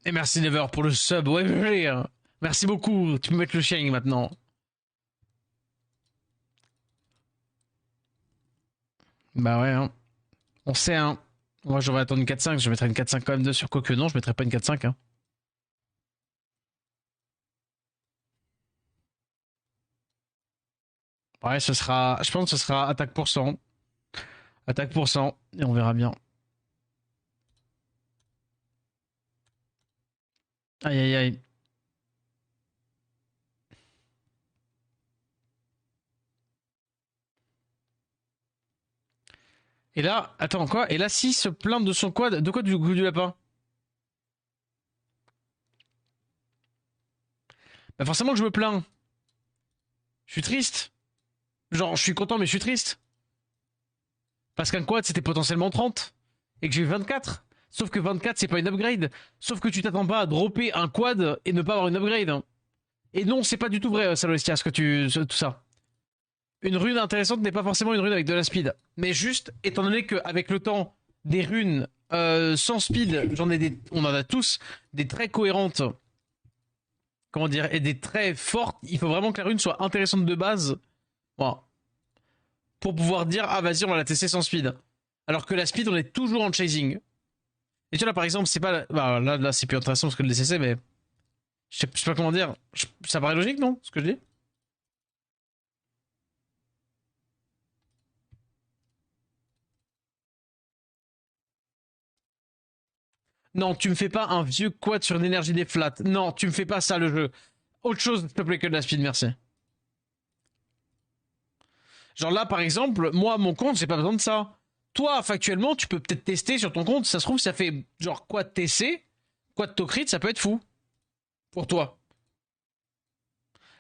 Et merci Never pour le sub. Ouais, hein. Merci beaucoup. Tu peux mettre le chien maintenant. Bah ouais, hein. On sait, hein. Moi, j'aurais attendu une 4-5. Je mettrais une 4-5 quand même dessus. Quoique non, je mettrais pas une 4-5. Hein. Ouais, ce sera. Je pense que ce sera attaque pour cent. Attaque pour cent. Et on verra bien. Aïe aïe aïe. Et là, attends, quoi? Et là, si se plaint de son quad. De quoi du goût du lapin? Bah, forcément que je me plains. Je suis triste. Genre, je suis content, mais je suis triste. Parce qu'un quad, c'était potentiellement 30. Et que j'ai eu 24. Sauf que 24, c'est pas une upgrade. Sauf que tu t'attends pas à dropper un quad et ne pas avoir une upgrade. Hein. Et non, c'est pas du tout vrai, Salostia, tout ça. Une rune intéressante n'est pas forcément une rune avec de la speed. Mais juste, étant donné qu'avec le temps, des runes sans speed, on en a tous, des très cohérentes, comment dire, et des très fortes, il faut vraiment que la rune soit intéressante de base. Voilà. Pour pouvoir dire, ah vas-y, on va la tester sans speed. Alors que la speed, on est toujours en chasing. Et tu vois, là, par exemple, c'est pas. Bah, là c'est plus intéressant parce que le DCC, mais. Je sais pas comment dire. Ça paraît logique, non? Ce que je dis? Non, tu me fais pas un vieux quad sur une énergie des flats. Non, tu me fais pas ça le jeu. Autre chose, s'il te plaît, que de la speed, merci. Genre là, par exemple, moi, mon compte, j'ai pas besoin de ça. Toi, factuellement, tu peux peut-être tester sur ton compte. Ça se trouve, ça fait genre quad TC, quad Tocrit, ça peut être fou. Pour toi.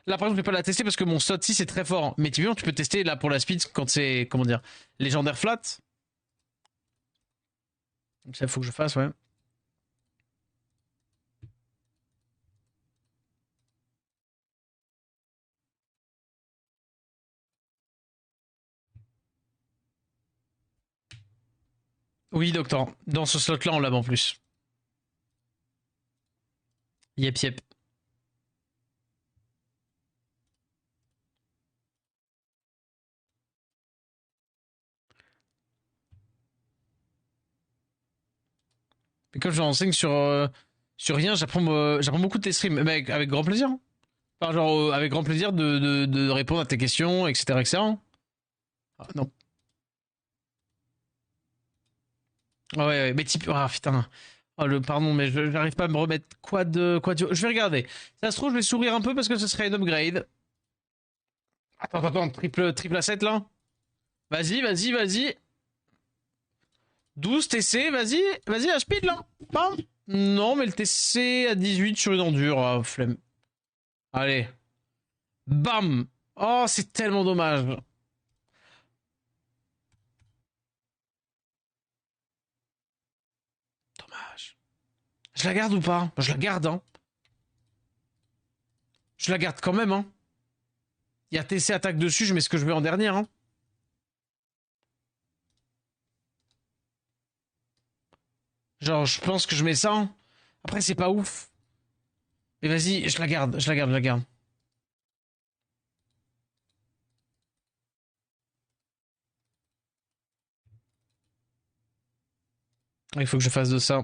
Là, par exemple, je vais pas la tester parce que mon slot 6 est très fort. Mais tu peux tester là pour la speed quand c'est, comment dire, légendaire flat. Ça, faut que je fasse, ouais. Oui, docteur. Dans ce slot-là, on l'a en plus. Yep, yep. Mais comme je renseigne sur rien, j'apprends beaucoup de tes streams. Mais avec grand plaisir. Hein. Enfin, genre, avec grand plaisir de répondre à tes questions, etc. etc. Ah, non. Ah ouais, ouais, mais type. Ah putain. Oh, pardon, mais j'arrive pas à me remettre Je vais regarder. Ça se trouve, je vais sourire un peu parce que ce serait une upgrade. Attends, triple A7 là. Vas-y, vas-y, vas-y. 12 TC, vas-y, à speed là. Bam. Non, mais le TC à 18 sur une endure, ah, flemme. Allez. Bam. Oh, c'est tellement dommage. Dommage. Je la garde ou pas? Je la garde, hein. Je la garde quand même, hein. Il y a TC attaque dessus, je mets ce que je veux en dernière, hein. Genre, je pense que je mets ça. Hein. Après, c'est pas ouf. Mais vas-y, je la garde, je la garde, je la garde. Il faut que je fasse de ça.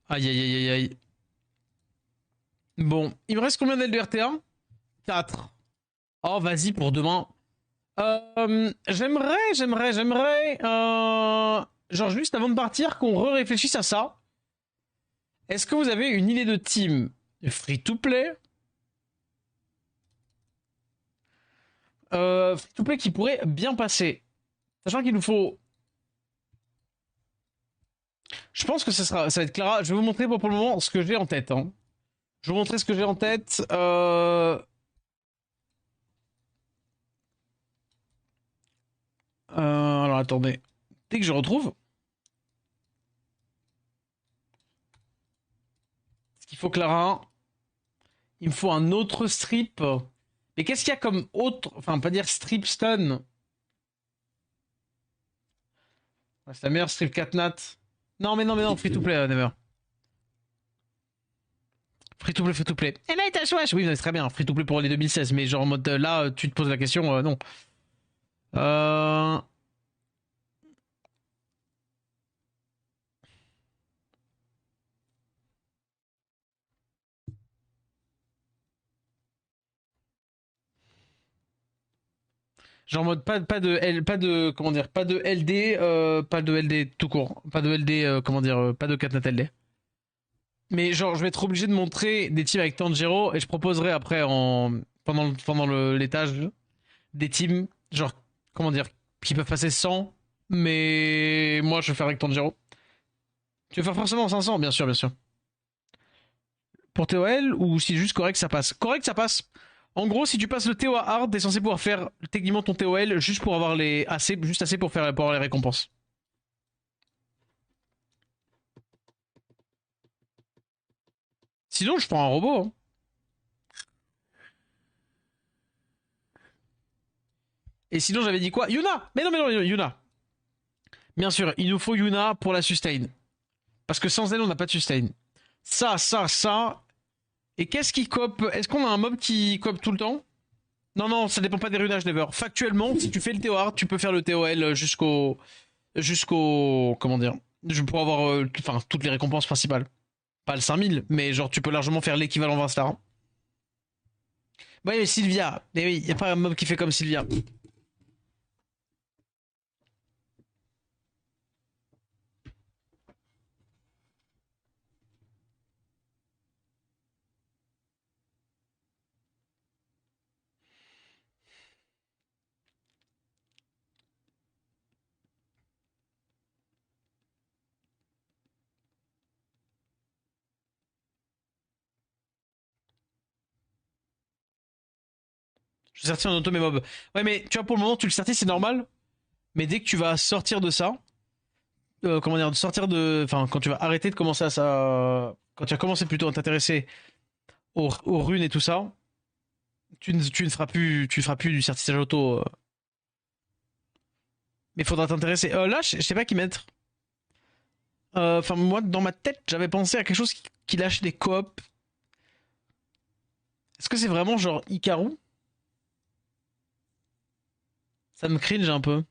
Aïe, aïe, aïe, aïe, aïe. Bon, il me reste combien d'ailes de RTA? 4. Oh, vas-y pour demain. J'aimerais. Genre, juste avant de partir, qu'on réfléchisse à ça. Est-ce que vous avez une idée de team free to play? Free to play qui pourrait bien passer. Sachant qu'il nous faut. Je pense que ça va être Clara. Je vais vous montrer pour le moment ce que j'ai en tête. Hein. Je vais vous montrer ce que j'ai en tête. Alors attendez. Dès que je retrouve. Ce qu'il faut, Clara. Il me faut un autre strip. Mais qu'est-ce qu'il y a comme autre. Enfin, pas dire strip stun. C'est la meilleure strip catnat. Non, mais non, free to play, Never. Free to play, free to play. Et là, Night Wesh. Oui, c'est très bien. Free to play pour les 2016. Mais genre en mode là, tu te poses la question, non. Euh. Genre en mode pas de comment dire, pas de LD, pas de LD tout court, pas de LD, comment dire, pas de catnat LD. Mais genre, je vais être obligé de montrer des teams avec Tanjiro et je proposerai après pendant l'étage des teams, genre, comment dire, qui peuvent passer 100, mais moi je vais faire avec Tanjiro. Tu veux faire forcément 500, bien sûr, bien sûr. Pour TOL ou si juste correct ça passe. Correct ça passe. En gros, si tu passes le TO à hard, t'es censé pouvoir faire techniquement ton TOL juste pour avoir les assez, juste assez pour avoir les récompenses. Sinon, je prends un robot. Hein. Et sinon, j'avais dit quoi? Yuna. Mais non, Yuna. Bien sûr, il nous faut Yuna pour la sustain. Parce que sans elle, on n'a pas de sustain. Ça. Et qu'est-ce qui cope? Est-ce qu'on a un mob qui cope tout le temps? Non, non, ça dépend pas des runages never. Factuellement, si tu fais le TO hard, tu peux faire le TOL jusqu'au comment dire, je pour avoir enfin toutes les récompenses principales. Pas le 5000, mais genre tu peux largement faire l'équivalent 20 stars. Ouais, mais Sylvia, mais oui, y a pas un mob qui fait comme Sylvia. Je certifie en auto mes mobs. Ouais, mais tu vois pour le moment tu le certifies c'est normal, mais dès que tu vas sortir de ça, comment dire, de sortir de, enfin quand tu vas arrêter de commencer à ça, quand tu vas commencer plutôt à t'intéresser aux runes et tout ça, tu ne feras plus du certifiage auto. Mais faudra t'intéresser. Là, je sais pas qui mettre. Enfin, moi, dans ma tête, j'avais pensé à quelque chose qui lâche des coops. Est-ce que c'est vraiment genre Ikaru? Ça me cringe un peu.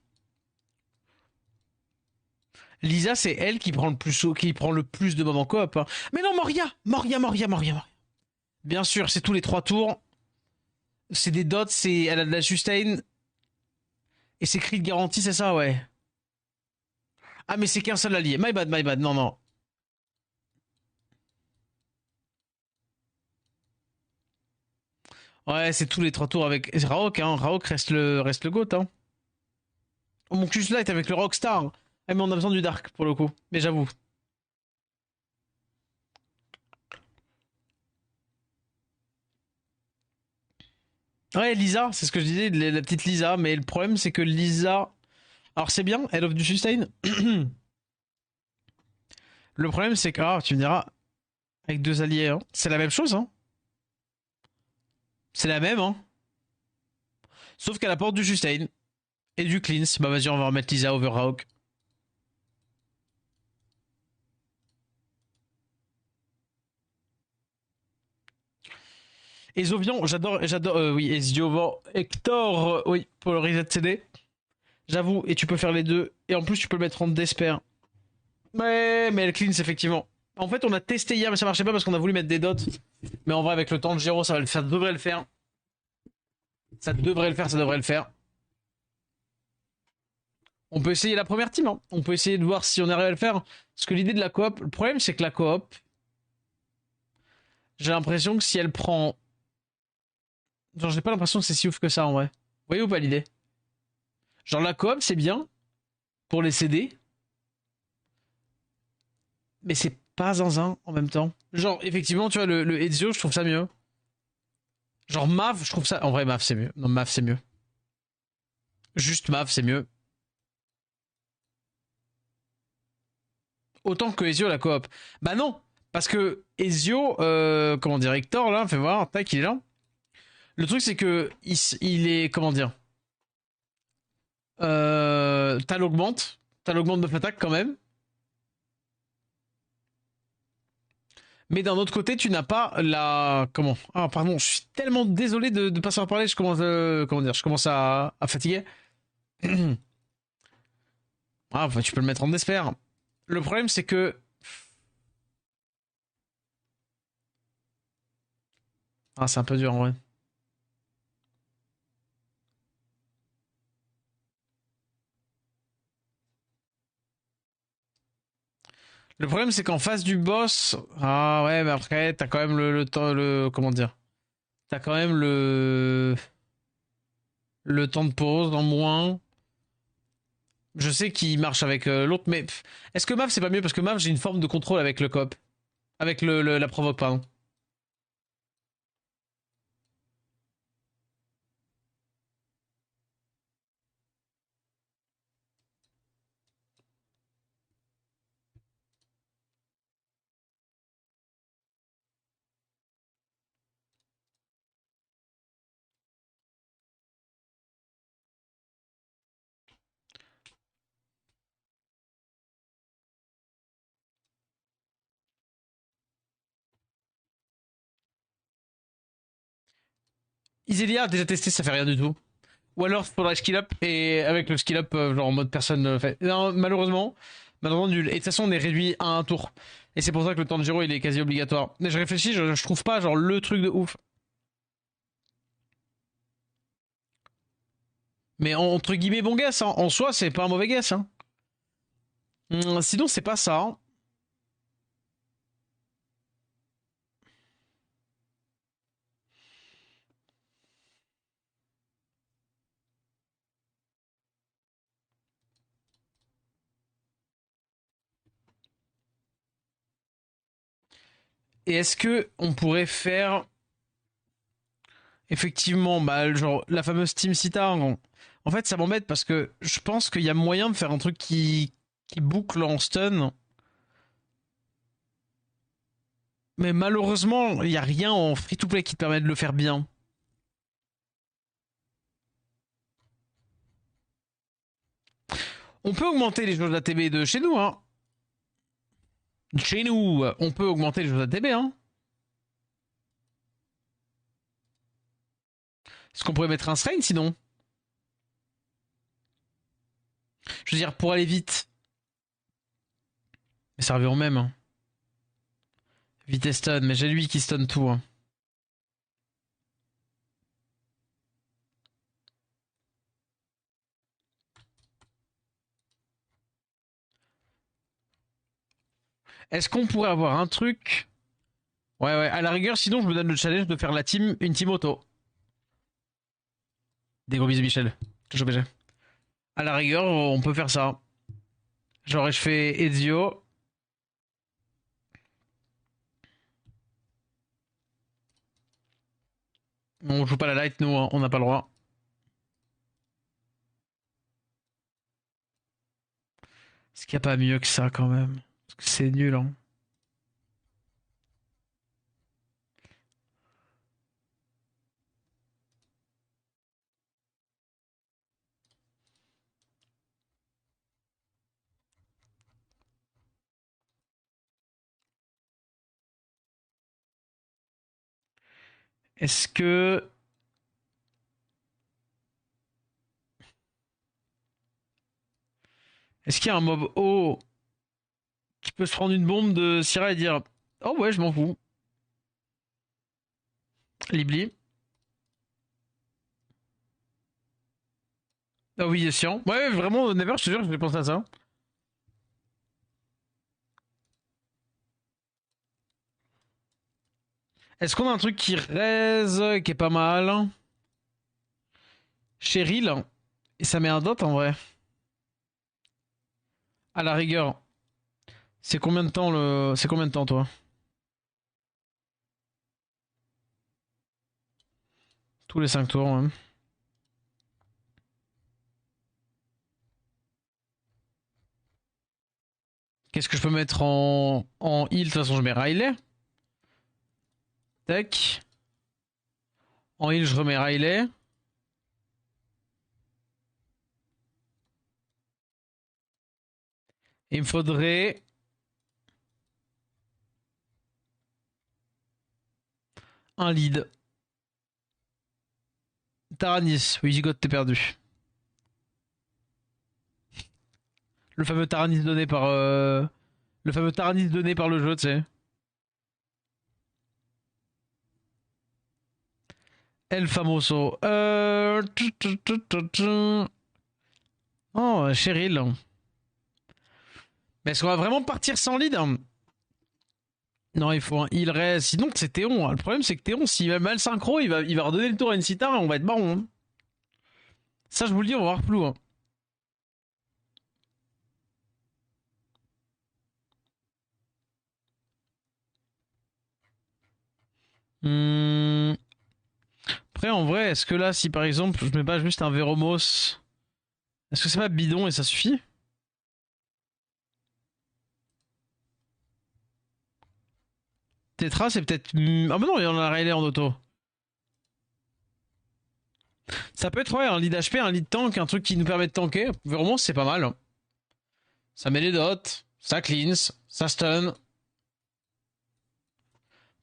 Lisa, c'est elle qui prend le plus de moments coop. Hein. Mais non, Moria. Bien sûr, c'est tous les 3 tours. C'est des dots, elle a de la sustain. Et c'est crit de garantie, c'est ça, ouais. Ah, mais c'est qu'un seul allié. My bad. Non, non. Ouais, c'est tous les 3 tours avec Raok, hein. Raok reste le GOAT, hein. Oh, mon cul là est avec le Rockstar. Ah, mais on a besoin du Dark pour le coup. Mais j'avoue. Ouais, Lisa, c'est ce que je disais, la petite Lisa. Mais le problème, c'est que Lisa. Alors, c'est bien, elle offre du sustain. Le problème, c'est que. Ah, tu me diras, avec 2 alliés, hein. C'est la même chose, hein. C'est la même, hein. Sauf qu'elle apporte du sustain et du cleanse. Bah, vas-y, on va remettre Lisa over Raok. Et Zovian, j'adore, oui, et Ziovan, Hector, oui, pour le reset CD. J'avoue, et tu peux faire les deux. Et en plus, tu peux le mettre en desper. Mais elle cleanse, effectivement. En fait, on a testé hier, mais ça marchait pas parce qu'on a voulu mettre des dots. Mais en vrai, avec le temps de Giro, ça va le faire, ça devrait le faire. Ça devrait le faire. On peut essayer la première team, hein. On peut essayer de voir si on arrive à le faire. Parce que l'idée de la coop, le problème, c'est que la coop, j'ai l'impression que si elle prend. Genre, j'ai pas l'impression que c'est si ouf que ça en vrai. Vous voyez ou pas l'idée? Genre, la coop, c'est bien pour les CD, mais c'est pas zinzin en même temps. Genre, effectivement, tu vois, le Ezio, je trouve ça mieux. Genre, Mav, je trouve ça. En vrai, Mav, c'est mieux. Non, Mav, c'est mieux. Juste Mav, c'est mieux. Autant que Ezio, la coop. Bah non, parce que Ezio, comment dire, Hector, là, fais voir, tac, il est là. Le truc, c'est que il est, comment dire, t'as l'augmente de attaque quand même. Mais d'un autre côté, tu n'as pas la. Comment? Ah, pardon, je suis tellement désolé de pas savoir parler, je commence, comment dire, je commence à fatiguer. Ah, enfin, tu peux le mettre en desper. Le problème, c'est que. Ah, c'est un peu dur en vrai. Le problème, c'est qu'en face du boss, ah ouais, mais après, t'as quand même le temps, comment dire, t'as quand même le temps de pause en moins. Je sais qu'il marche avec l'autre, mais est-ce que MAF c'est pas mieux parce que MAF j'ai une forme de contrôle avec le coop, avec la provoque, pardon. Iselia a déjà testé, ça fait rien du tout. Ou alors faudrait skill up et avec le skill up genre en mode personne ne le fait. Non, malheureusement nul. Et de toute façon on est réduit à un tour. Et c'est pour ça que le temps de gyro il est quasi obligatoire. Mais je réfléchis, je trouve pas genre le truc de ouf. Mais entre guillemets bon guess, hein. En soi c'est pas un mauvais guess. Hein. Sinon c'est pas ça. Hein. Et est-ce que on pourrait faire effectivement bah, genre la fameuse Team Sita en fait ça m'embête parce que je pense qu'il y a moyen de faire un truc qui boucle en stun. Mais malheureusement, il n'y a rien en free-to-play qui te permet de le faire bien. On peut augmenter les jauges d'ATB de chez nous, hein. Chez nous, on peut augmenter les jauges d'ATB, hein. Est-ce qu'on pourrait mettre un strain sinon? Je veux dire, pour aller vite. Mais ça revient au même, hein. Vite et stun, mais j'ai lui qui stun tout, hein. Est-ce qu'on pourrait avoir un truc? Ouais, ouais, à la rigueur, sinon je me donne le challenge de faire une team auto. Des gros bisous, Michel. Toujours BG. À la rigueur, on peut faire ça. Genre, je fais Ezio. On joue pas la light, nous, hein, on n'a pas le droit. Est-ce qu'il n'y a pas mieux que ça quand même? Parce que c'est nul, hein. Est-ce que. Est-ce qu'il y a un mob haut qui peut se prendre une bombe de Syrah et dire oh ouais, je m'en fous. Libli. Ah oui, Sian. Ouais, vraiment, Never, je te jure, je vais penser à ça. Est-ce qu'on a un truc qui raise, qui est pas mal? Cheryl. Et ça met un dot en vrai. À la rigueur. C'est combien de temps le. C'est combien de temps toi? Tous les 5 tours, hein. Qu'est-ce que je peux mettre en heal? De toute façon, je mets Riley. Tac. En heal, je remets Riley. Il me faudrait un lead. Taranis. Oui, Zigote, t'es perdu. Le fameux Taranis donné par. Le fameux Taranis donné par le jeu, tu sais. El Famoso. Oh, Cheryl. Mais est-ce qu'on va vraiment partir sans lead hein? Non, il faut un heal reste. Sinon, c'est Théon. Le problème, c'est que Théon, s'il va mal synchro, il va redonner le tour à une Citar et on va être baron. Hein. Ça, je vous le dis, on va voir flou. Hein. Hum... Après, en vrai, est-ce que là, si par exemple, je mets pas juste un Véromos, est-ce que c'est pas bidon et ça suffit? Tetra, c'est peut-être. Ah, bah non, il y en a Rayleigh en auto. Ça peut être, ouais, un lead HP, un lead tank, un truc qui nous permet de tanker. Véromos, c'est pas mal. Ça met les dots, ça cleanse, ça stun.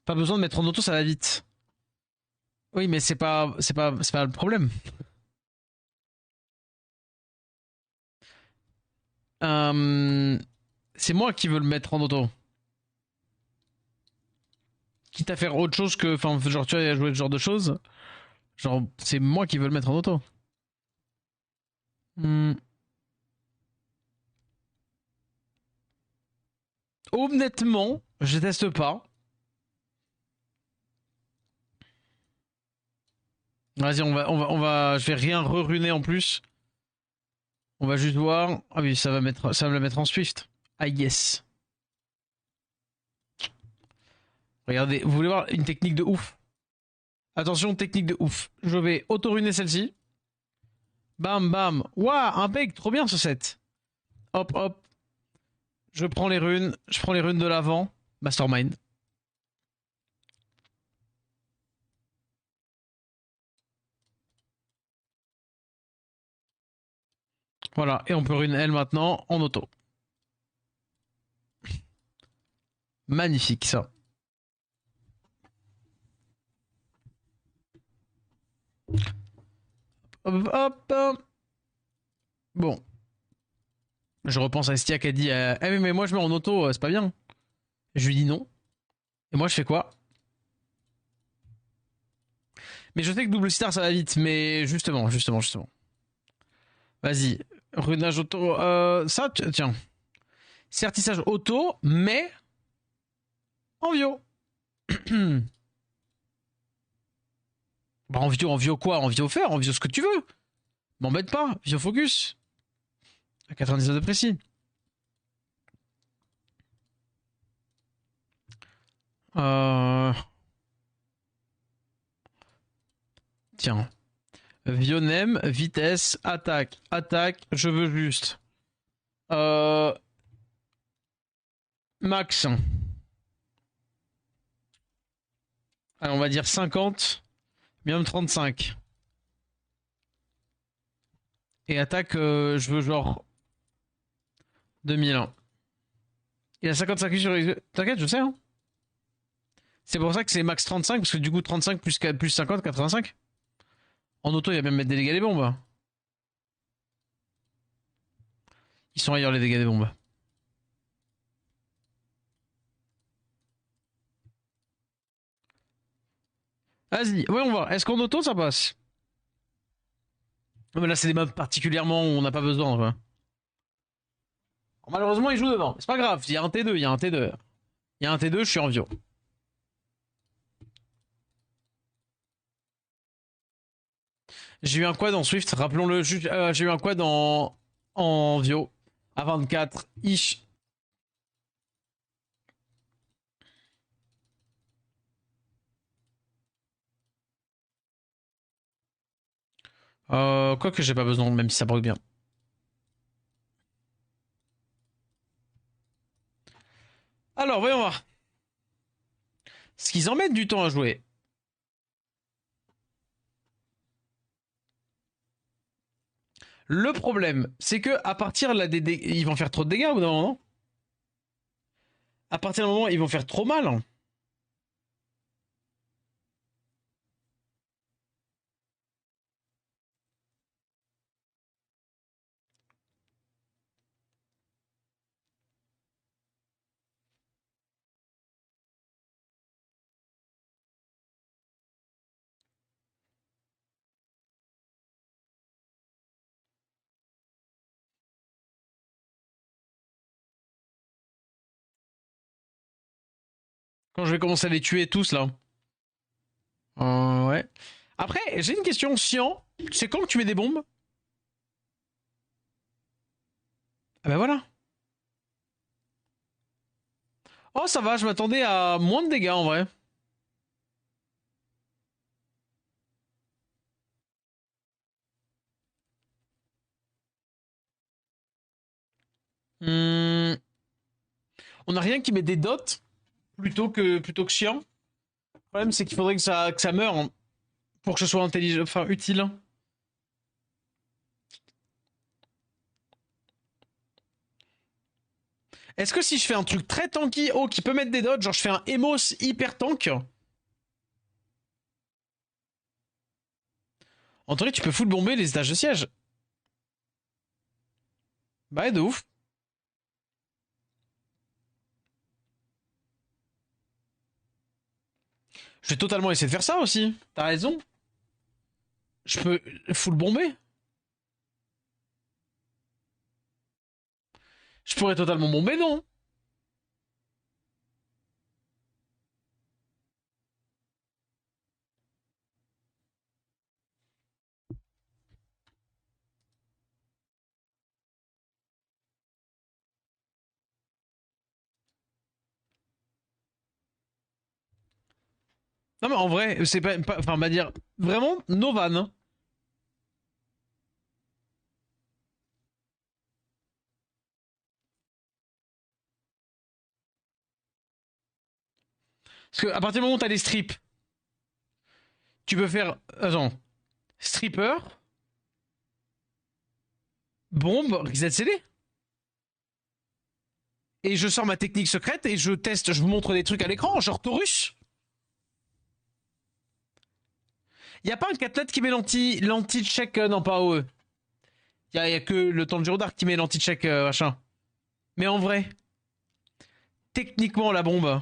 Pas besoin de mettre en auto, ça va vite. Oui, mais c'est pas le problème. Euh, c'est moi qui veux le mettre en auto. Quitte à faire autre chose que. Enfin, genre, tu vois, à jouer ce genre de choses. Genre, c'est moi qui veux le mettre en auto. Hmm. Honnêtement, je teste pas. Vas-y, je vais rien re-runer en plus. On va juste voir. Ah oui, ça va me le mettre en Swift. Ah yes. Regardez, vous voulez voir une technique de ouf? Attention, technique de ouf. Je vais auto-runer celle-ci. Bam, bam. Waouh, un peg, trop bien ce set. Hop, hop. Je prends les runes de l'avant. Mastermind. Voilà, et on peut rune elle maintenant en auto. Magnifique ça. Hop, hop, hop. Bon, je repense à Estia qui a dit eh mais moi je mets en auto, c'est pas bien. Je lui dis non. Et moi je fais quoi? Mais je sais que double star ça va vite, mais justement. Vas-y, runage auto. Ça, tiens. Certissage auto, mais en vio. Bah en vio quoi? En vio faire, en vio ce que tu veux. M'embête pas, vio focus. À 99 de précis. Euh... Tiens. Vionem, vitesse, attaque. Attaque, je veux juste. Euh... Max. Allez, on va dire 50. Minimum 35. Et attaque, je veux genre 2001. Il a 55 sur les... T'inquiète, je sais. Hein. C'est pour ça que c'est max 35, parce que du coup 35 plus 50, 85. En auto, il va même mettre des dégâts des bombes. Ils sont ailleurs les dégâts des bombes. Vas-y, ouais, on va. Est-ce qu'en auto ça passe? Non, mais là, c'est des mobs particulièrement où on n'a pas besoin. Quoi. Malheureusement, il joue devant. C'est pas grave, il y a un T2, il y a un T2. Il y a un T2, je suis en vio. J'ai eu un quad en Swift, rappelons-le. J'ai eu un quad en Vio. À 24. Ish. Quoi que j'ai pas besoin, même si ça broque bien. Alors, voyons voir. Ce qu'ils en mettent du temps à jouer. Le problème, c'est que à partir là des ils vont faire trop de dégâts au bout d'un moment. À partir d'un moment, ils vont faire trop mal. Hein. Quand je vais commencer à les tuer tous là. Ouais. Après, j'ai une question. Sian, c'est quand que tu mets des bombes? Ah bah voilà. Oh, ça va, je m'attendais à moins de dégâts en vrai. Hmm, on a rien qui met des dots plutôt que chiant. Le problème, c'est qu'il faudrait que ça meure hein, pour que ce soit intelligent, enfin utile. Est-ce que si je fais un truc très tanky, oh, qui peut mettre des dots, genre je fais un Emos hyper tank, en théorie, tu peux full bomber les étages de siège. Bah, de ouf. Je vais totalement essayer de faire ça aussi. T'as raison. Je peux full bomber. Je pourrais totalement bomber, non? Non, mais en vrai, c'est pas enfin, on va dire, vraiment, no van. Hein. Parce qu'à partir du moment où t'as des strips, tu peux faire, attends, stripper, bombe, reset CD. Et je sors ma technique secrète et je teste, je vous montre des trucs à l'écran, genre Taurus. Y a pas un catlet qui met l'anti-check, non pas AOE. Y a que le temps de Girodar qui met l'anti-check, machin. Mais en vrai, techniquement, la bombe.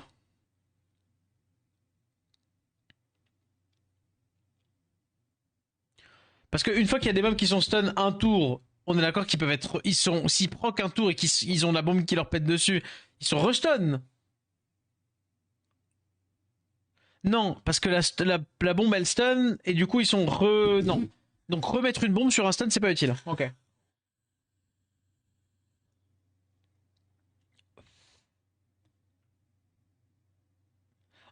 Parce qu'une fois qu'il y a des mobs qui sont stun un tour, on est d'accord qu'ils peuvent être. Ils sont. S'ils proc un tour et qu'ils ont la bombe qui leur pète dessus, ils sont restun. Non, parce que la bombe elle stun et du coup ils sont re. Non. Donc remettre une bombe sur un stun, c'est pas utile. Ok.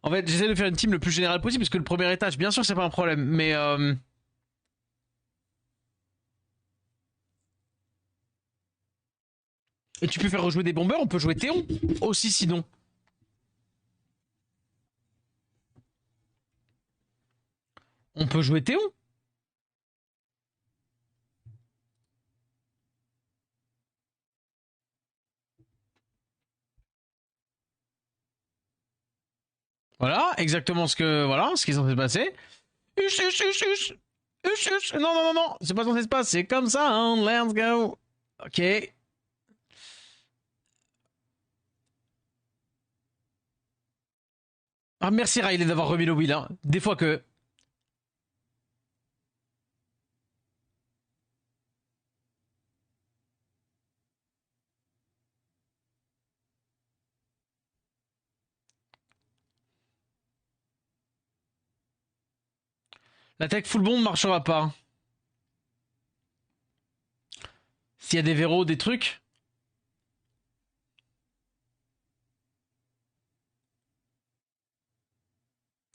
En fait, j'essaie de faire une team le plus général possible parce que le premier étage, bien sûr, c'est pas un problème, mais. Et tu peux faire rejouer des bombeurs, on peut jouer Théon aussi sinon. On peut jouer Théon. Voilà, exactement ce qui est censé se passer. Huch, huch, huch, huch. Huch, huch. Non, non, non, non, c'est pas censé se passer, c'est comme ça, hein. Let's go. Ok. Ah, merci Riley d'avoir remis le wheel, hein. Des fois que. L'attaque full bomb marchera pas. S'il y a des verrous, des trucs.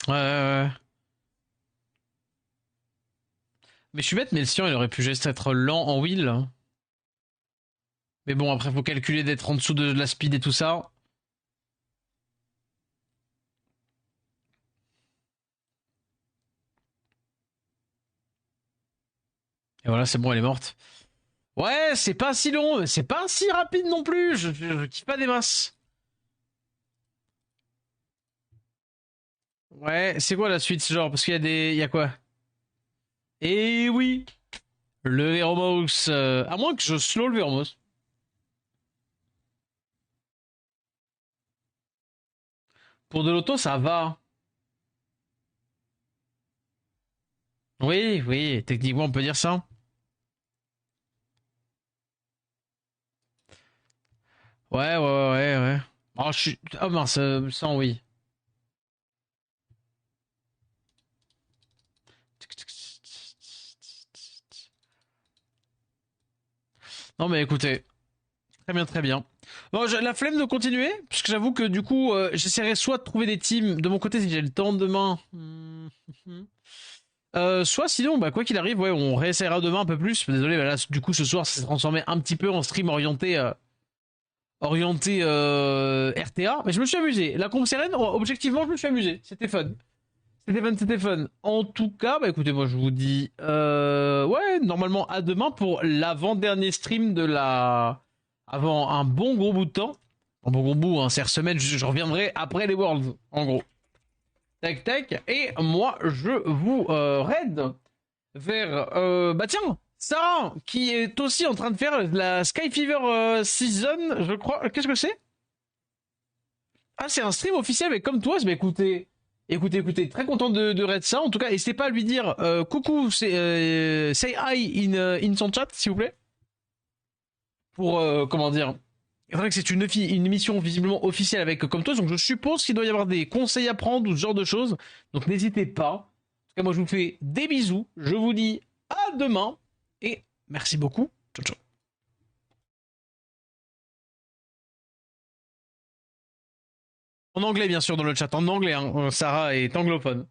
Ouais, ouais, ouais. Mais je suis bête, mais le Sion, il aurait pu juste être lent en wheel, hein. Mais bon, après, faut calculer d'être en dessous de la speed et tout ça. Et voilà, c'est bon, elle est morte. Ouais, c'est pas si long, c'est pas si rapide non plus. Je kiffe pas des masses. Ouais, c'est quoi la suite, genre? Parce qu'il y a des. Il y a quoi? Eh oui! Le Veromos. À moins que je slow le Veromos. Pour de l'auto, ça va. Oui, oui, techniquement, on peut dire ça. Ouais, ouais, ouais, ouais. Oh, je suis. Ah mince, sans oui. Non mais écoutez, très bien, très bien. Bon, j'ai la flemme de continuer, parce que j'avoue que du coup, j'essaierai soit de trouver des teams de mon côté si j'ai le temps demain. Soit sinon, bah, quoi qu'il arrive, ouais, on réessayera demain un peu plus. Désolé, bah, là, du coup, ce soir, ça s'est transformé un petit peu en stream orienté RTA. Mais je me suis amusé. La comp Sérène, objectivement, je me suis amusé. C'était fun. C'était fun, c'était fun. En tout cas, bah écoutez, moi je vous dis, ouais, normalement à demain pour l'avant-dernier stream de la, avant un bon gros bout de temps, un bon gros bout, hein, c'est semaine, je reviendrai après les Worlds, en gros. Tac tac. Et moi je vous raid vers, bah tiens, Sarah qui est aussi en train de faire la Sky Fever Season, je crois. Qu'est-ce que c'est? Ah, c'est un stream officiel, mais comme toi, bah écoutez, écoutez, très content de raid ça. En tout cas, n'hésitez pas à lui dire coucou, say hi in son chat, s'il vous plaît. Pour, comment dire, c'est vrai que c'est une émission visiblement officielle avec comme toi, donc je suppose qu'il doit y avoir des conseils à prendre ou ce genre de choses. Donc n'hésitez pas. En tout cas, moi je vous fais des bisous. Je vous dis à demain et merci beaucoup. Ciao, ciao. En anglais, bien sûr, dans le chat. En anglais, hein. Sarah est anglophone.